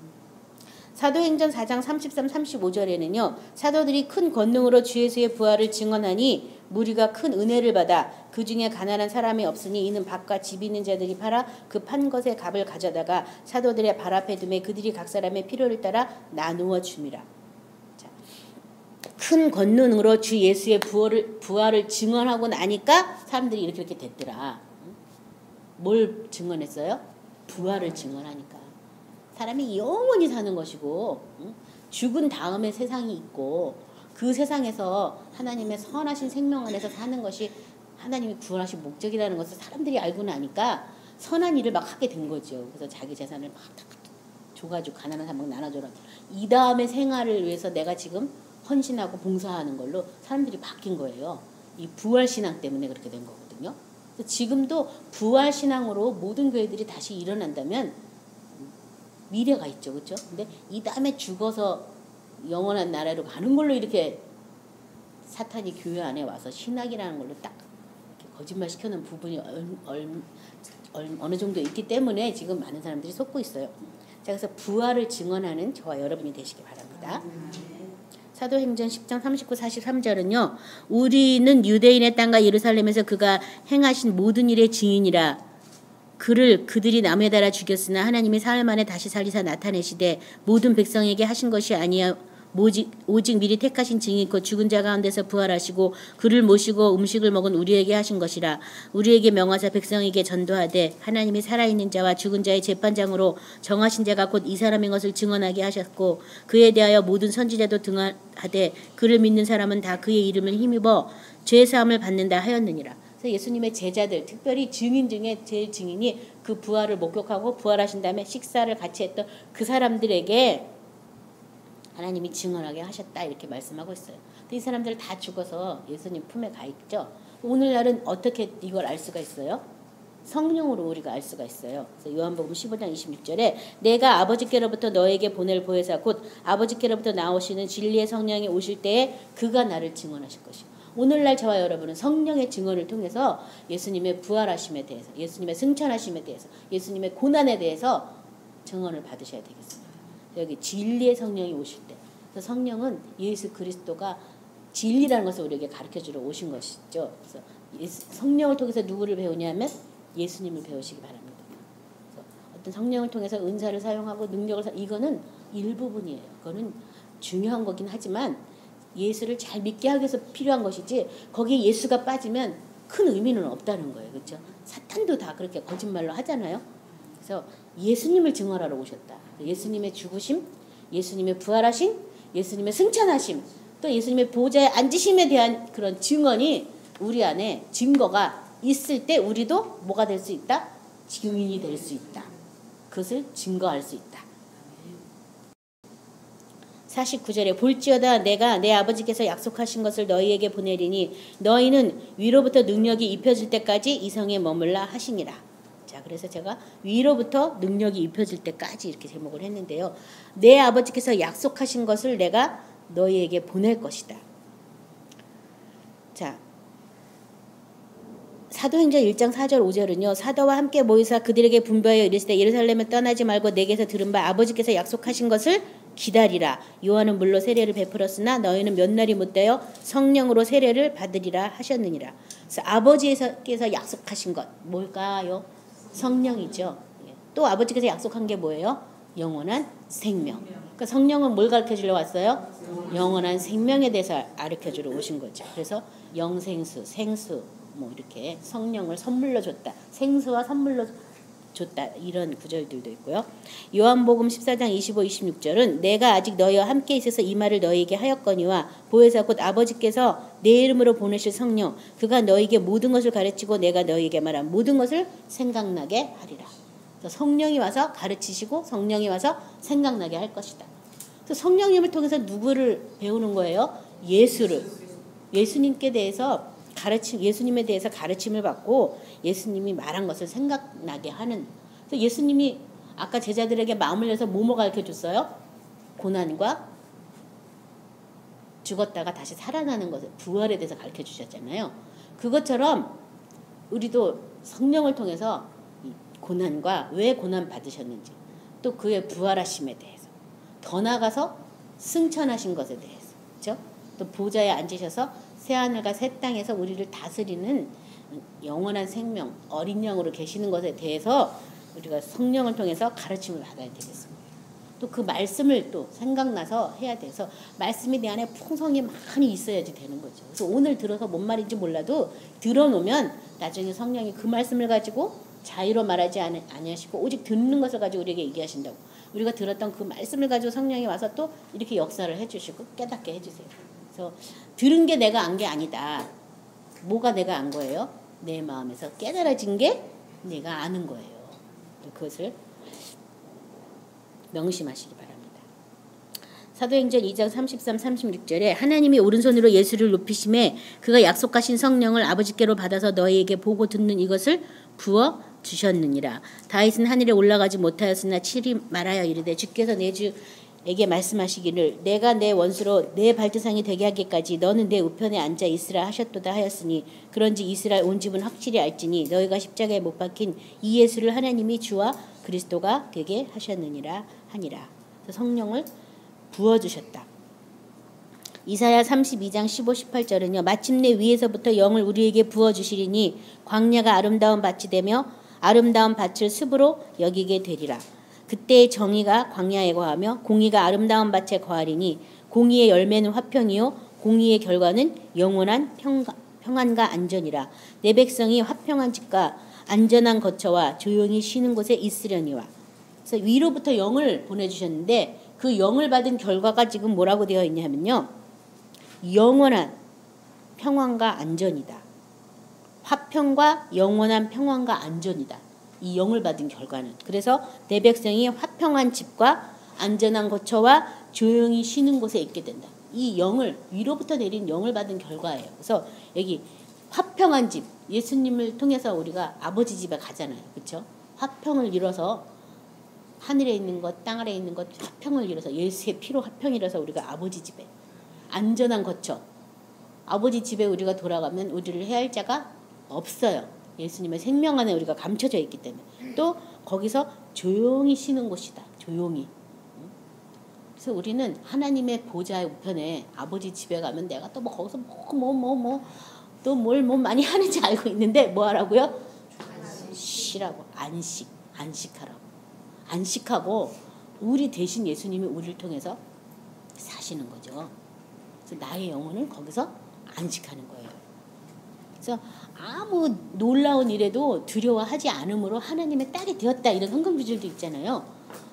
사도행전 4장 33, 35절에는요. 사도들이 큰 권능으로 주 예수의 부활을 증언하니 무리가 큰 은혜를 받아 그 중에 가난한 사람이 없으니 이는 밭과 집 있는 자들이 팔아 그 판 것의 값을 가져다가 사도들의 발 앞에 두매 그들이 각 사람의 필요를 따라 나누어 줍니다. 큰 권능으로 주 예수의 부활을 증언하고 나니까 사람들이 이렇게 됐더라. 뭘 증언했어요? 부활을 증언하니까. 사람이 영원히 사는 것이고 죽은 다음에 세상이 있고 그 세상에서 하나님의 선하신 생명 안에서 사는 것이 하나님이 구원하신 목적이라는 것을 사람들이 알고 나니까 선한 일을 막 하게 된 거죠. 그래서 자기 재산을 막 줘가지고 가난한 사람 막 나눠줘라. 이 다음에 생활을 위해서 내가 지금 헌신하고 봉사하는 걸로 사람들이 바뀐 거예요. 이 부활신앙 때문에 그렇게 된 거거든요. 그래서 지금도 부활신앙으로 모든 교회들이 다시 일어난다면 미래가 있죠. 그렇죠? 근데 이 다음에 죽어서 영원한 나라로 가는 걸로 이렇게 사탄이 교회 안에 와서 신학이라는 걸로 딱 이렇게 거짓말 시켜놓은 부분이 어느 정도 있기 때문에 지금 많은 사람들이 속고 있어요. 자, 그래서 부활을 증언하는 저와 여러분이 되시기 바랍니다. 사도행전 10장 39, 43절은요. 우리는 유대인의 땅과 예루살렘에서 그가 행하신 모든 일의 증인이라. 그들이 나무에 달아 죽였으나 하나님이 사흘 만에 다시 살리사 나타내시되 모든 백성에게 하신 것이 아니야 오직 미리 택하신 증인 곧 죽은 자 가운데서 부활하시고 그를 모시고 음식을 먹은 우리에게 하신 것이라. 우리에게 명하사 백성에게 전도하되 하나님이 살아있는 자와 죽은 자의 재판장으로 정하신 자가 곧 이 사람인 것을 증언하게 하셨고 그에 대하여 모든 선지자도 등하되 그를 믿는 사람은 다 그의 이름을 힘입어 죄사함을 받는다 하였느니라. 예수님의 제자들, 특별히 증인 중에 제일 증인이 그 부활을 목격하고 부활하신 다음에 식사를 같이 했던 그 사람들에게 하나님이 증언하게 하셨다 이렇게 말씀하고 있어요. 근데 이 사람들 다 죽어서 예수님 품에 가 있죠. 오늘날은 어떻게 이걸 알 수가 있어요? 성령으로 우리가 알 수가 있어요. 그래서 요한복음 15장 26절에 내가 아버지께로부터 너에게 보낼 보혜사 곧 아버지께로부터 나오시는 진리의 성령이 오실 때에 그가 나를 증언하실 것이요. 오늘날 저와 여러분은 성령의 증언을 통해서 예수님의 부활하심에 대해서, 예수님의 승천하심에 대해서, 예수님의 고난에 대해서 증언을 받으셔야 되겠습니다. 여기 진리의 성령이 오실 때, 그래서 성령은 예수 그리스도가 진리라는 것을 우리에게 가르쳐주러 오신 것이죠. 그래서 성령을 통해서 누구를 배우냐면 예수님을 배우시기 바랍니다. 그래서 어떤 성령을 통해서 은사를 사용하고 능력을 이거는 일부분이에요. 그거는 중요한 거긴 하지만 예수를 잘 믿게 하기 위해서 필요한 것이지 거기에 예수가 빠지면 큰 의미는 없다는 거예요. 그렇죠? 사탄도 다 그렇게 거짓말로 하잖아요. 그래서 예수님을 증언하러 오셨다. 예수님의 죽으심, 예수님의 부활하심, 예수님의 승천하심, 또 예수님의 보좌에 앉으심에 대한 그런 증언이 우리 안에 증거가 있을 때 우리도 뭐가 될 수 있다? 증인이 될 수 있다. 그것을 증거할 수 있다. 49절에 볼지어다 내가 내 아버지께서 약속하신 것을 너희에게 보내리니 너희는 위로부터 능력이 입혀질 때까지 이 성에 머물라 하시니라. 자, 그래서 제가 위로부터 능력이 입혀질 때까지 이렇게 제목을 했는데요. 내 아버지께서 약속하신 것을 내가 너희에게 보낼 것이다. 자, 사도행전 1장 4절 5절은요. 사도와 함께 모이사 그들에게 분부하여 이르시되 예루살렘을 떠나지 말고 내게서 들은 바 아버지께서 약속하신 것을 기다리라. 요한은 물로 세례를 베풀었으나 너희는 몇 날이 못되어 성령으로 세례를 받으리라 하셨느니라. 그래서 아버지께서 약속하신 것 뭘까요? 성령이죠. 또 아버지께서 약속한 게 뭐예요? 영원한 생명. 그러니까 성령은 뭘 가르쳐주러 왔어요? 영원한 생명에 대해서 가르쳐주러 오신 거죠. 그래서 영생수, 생수 뭐 이렇게 성령을 선물로 줬다. 생수와 선물로 줬다. 이런 구절들도 있고요. 요한복음 14장 25, 26절은 내가 아직 너희와 함께 있어서 이 말을 너희에게 하였거니와 보혜사 곧 아버지께서 내 이름으로 보내실 성령 그가 너희에게 모든 것을 가르치고 내가 너희에게 말한 모든 것을 생각나게 하리라. 성령이 와서 가르치시고 성령이 와서 생각나게 할 것이다. 그래서 성령님을 통해서 누구를 배우는 거예요? 예수를. 예수님께 대해서 예수님에 대해서 가르침을 받고 예수님이 말한 것을 생각나게 하는. 그래서 예수님이 아까 제자들에게 마음을 열어서 뭐뭐 가르쳐 줬어요? 고난과 죽었다가 다시 살아나는 것을, 부활에 대해서 가르쳐 주셨잖아요. 그것처럼 우리도 성령을 통해서 고난과 왜 고난 받으셨는지, 또 그의 부활하심에 대해서, 더 나아가서 승천하신 것에 대해서, 그렇죠? 또 보좌에 앉으셔서 새하늘과 새 땅에서 우리를 다스리는 영원한 생명, 어린 영으로 계시는 것에 대해서 우리가 성령을 통해서 가르침을 받아야 되겠습니다. 또 그 말씀을 또 생각나서 해야 돼서 말씀이 내 안에 풍성히 많이 있어야지 되는 거죠. 그래서 오늘 들어서 뭔 말인지 몰라도 들어놓으면 나중에 성령이 그 말씀을 가지고 자유로 말하지 아니하시고 오직 듣는 것을 가지고 우리에게 얘기하신다고. 우리가 들었던 그 말씀을 가지고 성령이 와서 또 이렇게 역사를 해주시고 깨닫게 해주세요. 그래서 들은 게 내가 안 게 아니다. 뭐가 내가 안 거예요? 내 마음에서 깨달아진 게 내가 아는 거예요. 그것을 명심하시기 바랍니다. 사도행전 2장 33, 36절에 하나님이 오른손으로 예수를 높이심에 그가 약속하신 성령을 아버지께로 받아서 너희에게 보고 듣는 이것을 부어 주셨느니라. 다윗은 하늘에 올라가지 못하였으나 치리 말하여 이르되 주께서 내 주에게 말씀하시기를 내가 내 원수로 내 발등상이 되게 하기까지 너는 내 우편에 앉아 있으라 하셨도다 하였으니 그런지 이스라엘 온 집은 확실히 알지니 너희가 십자가에 못 박힌 이 예수를 하나님이 주와 그리스도가 되게 하셨느니라 하니라. 성령을 부어주셨다. 이사야 32장 15, 18절은요. 마침내 위에서부터 영을 우리에게 부어주시리니 광야가 아름다운 밭이 되며 아름다운 밭을 습으로 여기게 되리라. 그때의 정의가 광야에 거하며 공의가 아름다운 밭에 거하리니 공의의 열매는 화평이요 공의의 결과는 영원한 평안과 안전이라. 내 백성이 화평한 집과 안전한 거처와 조용히 쉬는 곳에 있으려니와. 그래서 위로부터 영을 보내주셨는데 그 영을 받은 결과가 지금 뭐라고 되어 있냐면요. 영원한 평안과 안전이다. 화평과 영원한 평안과 안전이다. 이 영을 받은 결과는. 그래서 내 백성이 화평한 집과 안전한 거처와 조용히 쉬는 곳에 있게 된다. 이 영을 위로부터 내린 영을 받은 결과예요. 그래서 여기 화평한 집, 예수님을 통해서 우리가 아버지 집에 가잖아요. 그렇죠? 화평을 이뤄서 하늘에 있는 것, 땅 아래에 있는 것 화평을 이뤄서 예수의 피로 화평을 이뤄서 우리가 아버지 집에 안전한 거처. 아버지 집에 우리가 돌아가면 우리를 해할 자가 없어요. 예수님의 생명 안에 우리가 감춰져 있기 때문에. 또 거기서 조용히 쉬는 곳이다. 조용히. 그래서 우리는 하나님의 보좌의 우편에 아버지 집에 가면 내가 또 뭐 거기서 또 뭘 많이 하는지 알고 있는데 뭐 하라고요? 쉬라고. 안식하라고. 안식하고 우리 대신 예수님이 우리를 통해서 사시는 거죠. 그래서 나의 영혼은 거기서 안식하는 거예요. 그래서 아무 놀라운 일에도 두려워하지 않음으로 하나님의 딸이 되었다. 이런 성경구절도 있잖아요.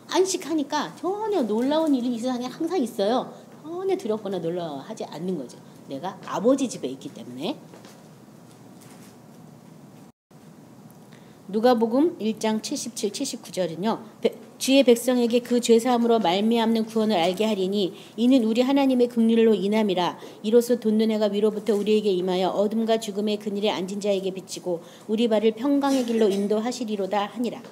안식하니까 전혀 놀라운 일이 이 세상에 항상 있어요. 전혀 두렵거나 놀라워하지 않는 거죠. 내가 아버지 집에 있기 때문에. 누가복음 1장 77, 79절은요. 주의 백성에게 그 죄사함으로 말미암는 구원을 알게 하리니 이는 우리 하나님의 긍휼로 인함이라. 이로써 돋는 해가 위로부터 우리에게 임하여 어둠과 죽음의 그늘에 앉은 자에게 비치고 우리 발을 평강의 길로 인도하시리로다 하니라.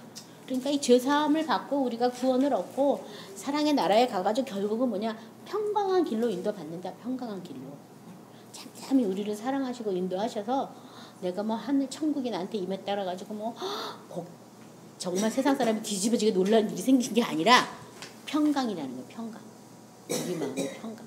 그러니까 이 죄사함을 받고 우리가 구원을 얻고 사랑의 나라에 가가지고 결국은 뭐냐? 평강한 길로 인도받는다. 평강한 길로. 참참히 우리를 사랑하시고 인도하셔서 내가 뭐 하늘 천국이 나한테 임에 따라 가지고 정말 세상 사람이 뒤집어지게 놀라운 일이 생긴 게 아니라 평강이라는 거예요. 평강. 우리 마음의 평강.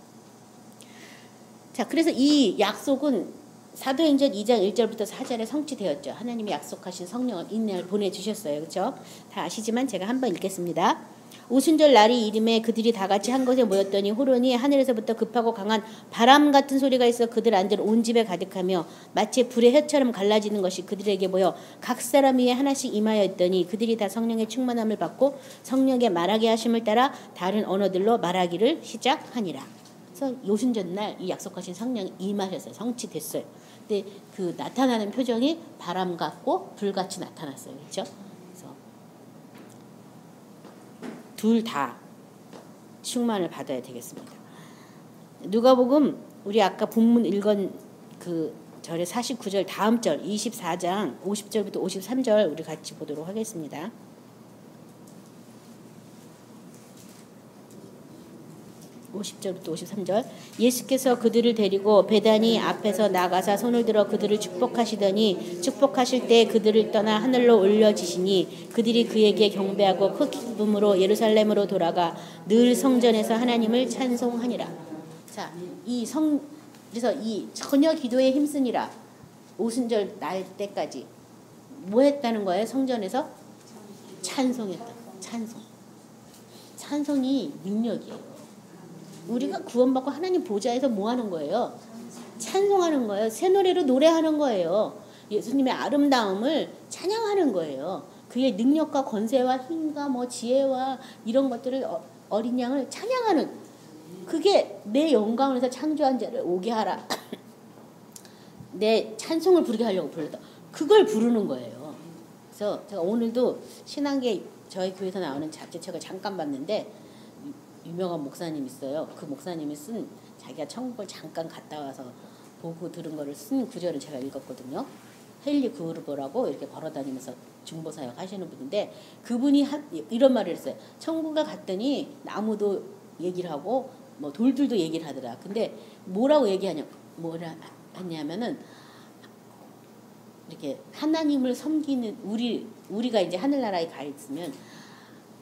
자, 그래서 이 약속은 사도행전 2장 1절부터 4절에 성취되었죠. 하나님이 약속하신 성령을 인내를 보내주셨어요. 그렇죠? 다 아시지만 제가 한번 읽겠습니다. 오순절 날이 이름에 그들이 다 같이 한 곳에 모였더니 호련히 하늘에서부터 급하고 강한 바람 같은 소리가 있어 그들 안들 온 집에 가득하며 마치 불의 혀처럼 갈라지는 것이 그들에게 보여 각 사람 위에 하나씩 임하여 있더니 그들이 다 성령의 충만함을 받고 성령의 말하게 하심을 따라 다른 언어들로 말하기를 시작하니라. 그래서 오순절 날 이 약속하신 성령이 임하셨어요. 성취됐어요. 근데 그 나타나는 표정이 바람 같고 불같이 나타났어요. 그렇죠? 둘 다 충만을 받아야 되겠습니다. 누가복음 우리 아까 본문 읽은 그 절의 49절 다음 절 24장 50절부터 53절 우리 같이 보도록 하겠습니다. 50절부터 53절. 예수께서 그들을 데리고 베다니 앞에서 나가사 손을 들어 그들을 축복하시더니 축복하실 때 그들을 떠나 하늘로 올려지시니 그들이 그에게 경배하고 큰 기쁨으로 예루살렘으로 돌아가 늘 성전에서 하나님을 찬송하니라. 자, 그래서 이 전혀 기도에 힘쓰니라 오순절 날 때까지 뭐 했다는 거예요? 성전에서 찬송했다. 찬송이 능력이에요. 우리가 구원받고 하나님 보좌에서 뭐 하는 거예요? 찬송하는 거예요. 새 노래로 노래하는 거예요. 예수님의 아름다움을 찬양하는 거예요. 그의 능력과 권세와 힘과 뭐 지혜와 이런 것들을 어린 양을 찬양하는 그게 내 영광을 해서 창조한 자를 오게 하라. 내 찬송을 부르게 하려고 불렀다. 그걸 부르는 거예요. 그래서 제가 오늘도 신앙계 저희 교회에서 나오는 잡지책을 잠깐 봤는데 유명한 목사님 있어요. 그 목사님이 쓴 자기가 천국을 잠깐 갔다 와서 보고 들은 거를 쓴 구절을 제가 읽었거든요. 헨리 그루버라고 이렇게 걸어다니면서 중보사역 하시는 분인데 그분이 이런 말을 했어요. 천국에 갔더니 나무도 얘기를 하고 뭐 돌들도 얘기를 하더라. 근데 뭐라 하냐면은 이렇게 하나님을 섬기는 우리가 이제 하늘나라에 가 있으면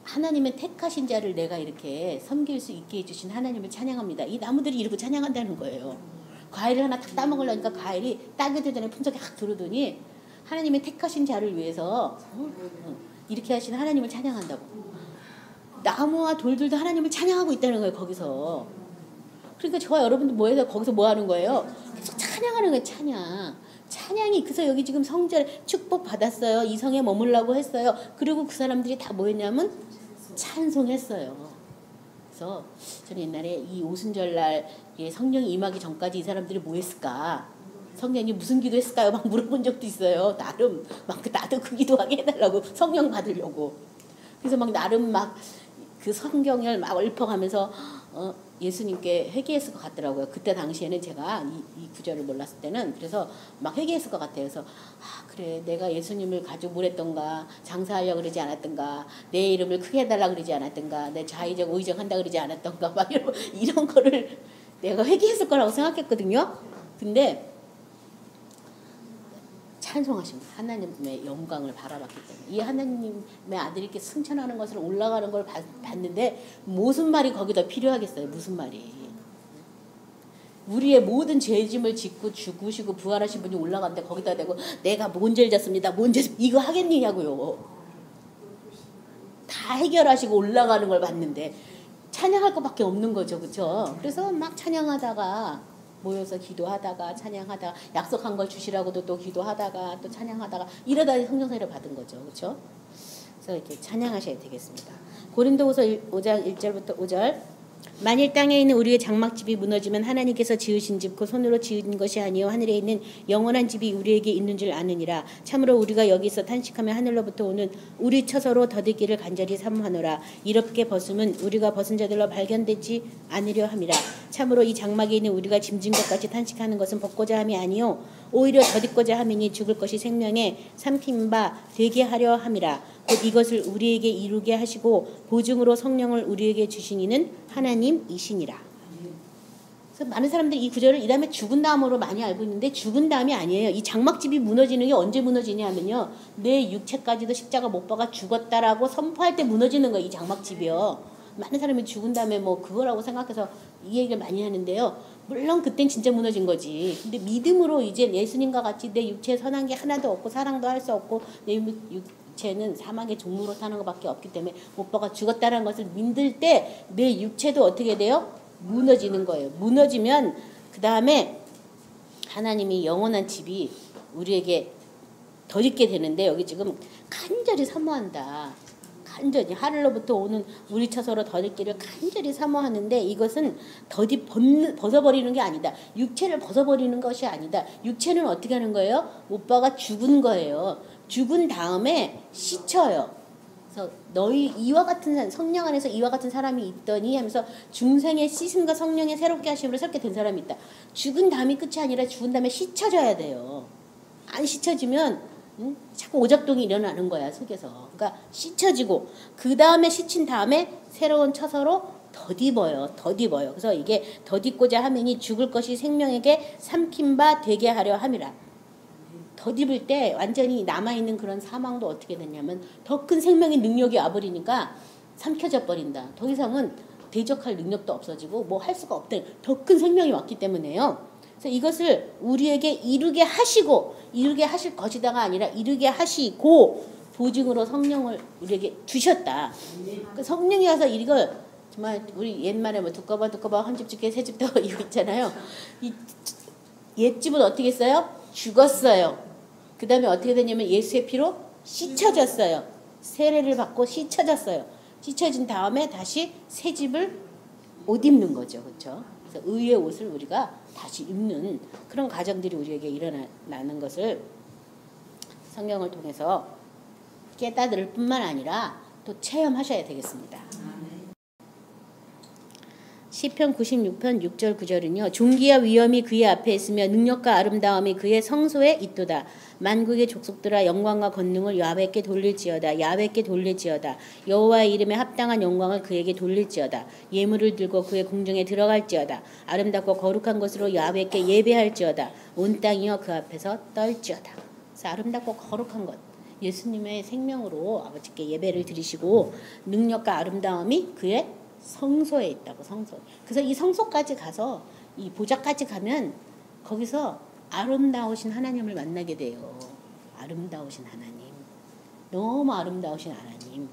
하나님의 택하신 자를 내가 이렇게 섬길 수 있게 해주신 하나님을 찬양합니다. 이 나무들이 이러고 찬양한다는 거예요. 과일을 하나 딱 따먹으려니까 과일이 따게 전에 품속에 확 들어오더니 하나님의 택하신 자를 위해서 이렇게 하신 하나님을 찬양한다고. 나무와 돌들도 하나님을 찬양하고 있다는 거예요. 거기서. 그러니까 저와 여러분도 뭐해서 거기서 뭐 하는 거예요? 계속 찬양하는 거예요. 찬양이 그래서 여기 지금 성전 축복 받았어요. 이 성에 머물라고 했어요. 그리고 그 사람들이 다 뭐했냐면 찬송했어요. 그래서 저는 옛날에 이 오순절날 성령이 임하기 전까지 이 사람들이 뭐 했을까? 성령이 무슨 기도했을까요? 막 물어본 적도 있어요. 나름 나도 그 기도하게 해달라고 성령 받으려고. 그래서 막 나름 막 그 성경을 막 읊어가면서 예수님께 회개했을 것 같더라고요. 그때 당시에는 제가 이 구절을 몰랐을 때는 그래서 막 회개했을 것 같아요. 그래서 그래 내가 예수님을 가지고 뭐랬던가 장사하려고 그러지 않았던가 내 이름을 크게 해달라고 그러지 않았던가 내 좌의적 우의적 한다고 그러지 않았던가 막 이런 거를 내가 회개했을 거라고 생각했거든요. 근데 찬송하신 하나님의 영광을 바라봤기 때문에 이 하나님의 아들이 이렇게 승천하는 것을 올라가는 걸 봤는데 무슨 말이 거기다 필요하겠어요. 무슨 말이. 우리의 모든 죄짐을 짓고 죽으시고 부활하신 분이 올라갔는데 거기다 대고 내가 뭔 죄를 졌습니다. 뭔 죄 이거 하겠느냐고요. 다 해결하시고 올라가는 걸 봤는데 찬양할 것밖에 없는 거죠. 그렇죠? 그래서 막 찬양하다가 모여서 기도하다가 찬양하다가 약속한 걸 주시라고도 또 기도하다가 또 찬양하다가 이러다 성령세를 받은 거죠. 그렇죠? 그래서 이렇게 찬양하셔야 되겠습니다. 고린도후서 5장 1절부터 5절. 만일 땅에 있는 우리의 장막집이 무너지면 하나님께서 지으신 집 그 손으로 지은 것이 아니요 하늘에 있는 영원한 집이 우리에게 있는 줄 아느니라. 참으로 우리가 여기서 탄식하며 하늘로부터 오는 우리 처소로 더디기를 간절히 사모하노라. 이렇게 벗음은 우리가 벗은 자들로 발견되지 않으려 함이라. 참으로 이 장막에 있는 우리가 짐진 것 같이 탄식하는 것은 벗고자 함이 아니요 오히려 더디고자 함이니 죽을 것이 생명에 삼킨 바 되게 하려 함이라. 곧 이것을 우리에게 이루게 하시고 보증으로 성령을 우리에게 주신 이는 하나님이시니라. 그래서 많은 사람들이 이 구절을 이 다음에 죽은 다음으로 많이 알고 있는데 죽은 다음이 아니에요. 이 장막집이 무너지는 게 언제 무너지냐면요. 내 육체까지도 십자가 못 박아 죽었다라고 선포할 때 무너지는 거예요. 이 장막집이요. 많은 사람이 죽은 다음에 뭐 그거라고 생각해서 이 얘기를 많이 하는데요. 물론 그땐 진짜 무너진 거지. 근데 믿음으로 이제 예수님과 같이 내 육체에 선한 게 하나도 없고 사랑도 할 수 없고 내 육체는 사망의 종로로 타는 것밖에 없기 때문에 오빠가 죽었다는 것을 믿을 때 내 육체도 어떻게 돼요? 무너지는 거예요. 무너지면 그 다음에 하나님이 영원한 집이 우리에게 더 있게 되는데 여기 지금 간절히 사모한다. 간절히 하늘로부터 오는 우리처서로 더 있기를 간절히 사모하는데 이것은 더디 벗어버리는 게 아니다. 육체를 벗어버리는 것이 아니다. 육체는 어떻게 하는 거예요? 오빠가 죽은 거예요. 죽은 다음에 씻혀요. 그래서 너희 이와 같은 성령 안에서 이와 같은 사람이 있더니 하면서 중생의 씻음과 성령의 새롭게 하심으로 새롭게 된 사람이 있다. 죽은 다음이 끝이 아니라 죽은 다음에 씻혀져야 돼요. 안 씻혀지면 자꾸 오작동이 일어나는 거야 속에서. 그러니까 씻혀지고 그 다음에 씻힌 다음에 새로운 처서로 덧입어요. 덧입어요. 그래서 이게 덧입고자 하면이 죽을 것이 생명에게 삼킨 바 되게 하려 함이라. 덧입을 때 완전히 남아있는 그런 사망도 어떻게 되냐면 더 큰 생명의 능력이 와버리니까 삼켜져 버린다. 더 이상은 대적할 능력도 없어지고 뭐 할 수가 없다. 더 큰 생명이 왔기 때문에요. 그래서 이것을 우리에게 이루게 하시고 이루게 하실 것이다가 아니라 이루게 하시고 보증으로 성령을 우리에게 주셨다. 그 성령이 와서 이걸 정말 우리 옛말에 뭐 두꺼봐 헌집 짓게 새집도 이거 있잖아요. 이 옛집은 어떻게 했어요? 죽었어요. 그 다음에 어떻게 되냐면 예수의 피로 씻혀졌어요. 세례를 받고 씻혀졌어요. 씻혀진 다음에 다시 새 집을 옷 입는 거죠. 그렇죠? 그래서 의의 옷을 우리가 다시 입는 그런 과정들이 우리에게 일어나는 것을 성경을 통해서 깨달을 뿐만 아니라 또 체험하셔야 되겠습니다. 시편 96편 6절 9절은요. 존귀와 위엄이 그의 앞에 있으며 능력과 아름다움이 그의 성소에 있도다. 만국의 족속들아 영광과 권능을 야훼께 돌릴지어다. 야훼께 돌릴지어다. 여호와의 이름에 합당한 영광을 그에게 돌릴지어다. 예물을 들고 그의 궁정에 들어갈지어다. 아름답고 거룩한 것으로 야훼께 예배할지어다. 온 땅이여 그 앞에서 떨지어다. 그래서 아름답고 거룩한 것. 예수님의 생명으로 아버지께 예배를 드리시고 능력과 아름다움이 그의 성소에 있다고. 성소. 그래서 이 성소까지 가서 이 보좌까지 가면 거기서 아름다우신 하나님을 만나게 돼요. 아름다우신 하나님. 너무 아름다우신 하나님.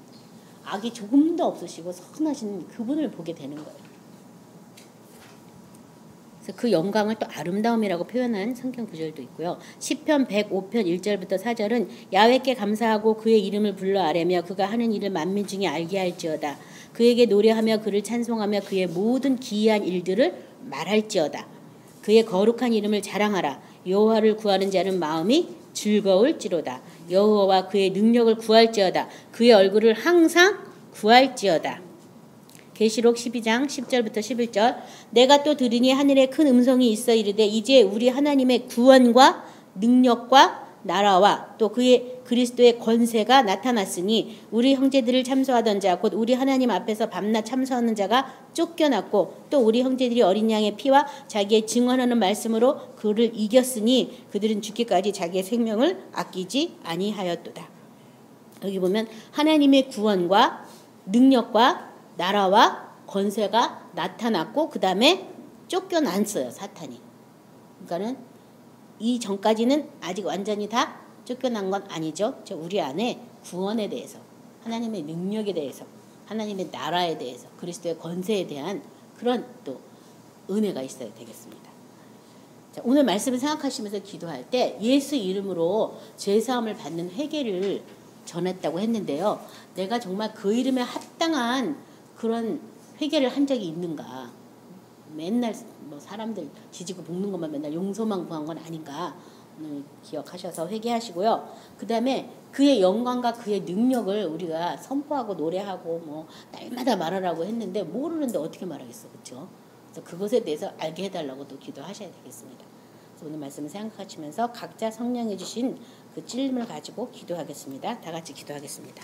악이 조금도 없으시고 선하신 그분을 보게 되는 거예요. 그래서 그 영광을 또 아름다움이라고 표현한 성경 구절도 있고요. 시편 105편 1절부터 4절은 야훼께 감사하고 그의 이름을 불러 아뢰며 그가 하는 일을 만민 중에 알게 할지어다. 그에게 노래하며 그를 찬송하며 그의 모든 기이한 일들을 말할지어다. 그의 거룩한 이름을 자랑하라. 여호와를 구하는 자는 마음이 즐거울지로다. 여호와와 그의 능력을 구할지어다. 그의 얼굴을 항상 구할지어다. 계시록 12장 10절부터 11절. 내가 또 들으니 하늘에 큰 음성이 있어 이르되 이제 우리 하나님의 구원과 능력과 나라와 또 그의 그리스도의 권세가 나타났으니 우리 형제들을 참소하던 자 곧 우리 하나님 앞에서 밤낮 참소하는 자가 쫓겨났고 또 우리 형제들이 어린 양의 피와 자기의 증언하는 말씀으로 그를 이겼으니 그들은 죽기까지 자기의 생명을 아끼지 아니하였도다. 여기 보면 하나님의 구원과 능력과 나라와 권세가 나타났고 그 다음에 쫓겨났어요. 사탄이. 그러니까는 이 전까지는 아직 완전히 다 쫓겨난 건 아니죠. 우리 안에 구원에 대해서, 하나님의 능력에 대해서, 하나님의 나라에 대해서, 그리스도의 권세에 대한 그런 또 은혜가 있어야 되겠습니다. 자, 오늘 말씀을 생각하시면서 기도할 때 예수 이름으로 죄사함을 받는 회개를 전했다고 했는데요. 내가 정말 그 이름에 합당한 그런 회개를 한 적이 있는가? 맨날 뭐 사람들 지지고 볶는 것만 맨날 용서만 구한 건 아닌가 기억하셔서 회개하시고요. 그 다음에 그의 영광과 그의 능력을 우리가 선포하고 노래하고 뭐 날마다 말하라고 했는데 모르는데 어떻게 말하겠어, 그렇죠? 그래서 그것에 대해서 알게 해달라고 또 기도하셔야 되겠습니다. 그래서 오늘 말씀을 생각하시면서 각자 성령해 주신 그 찔림을 가지고 기도하겠습니다. 다 같이 기도하겠습니다.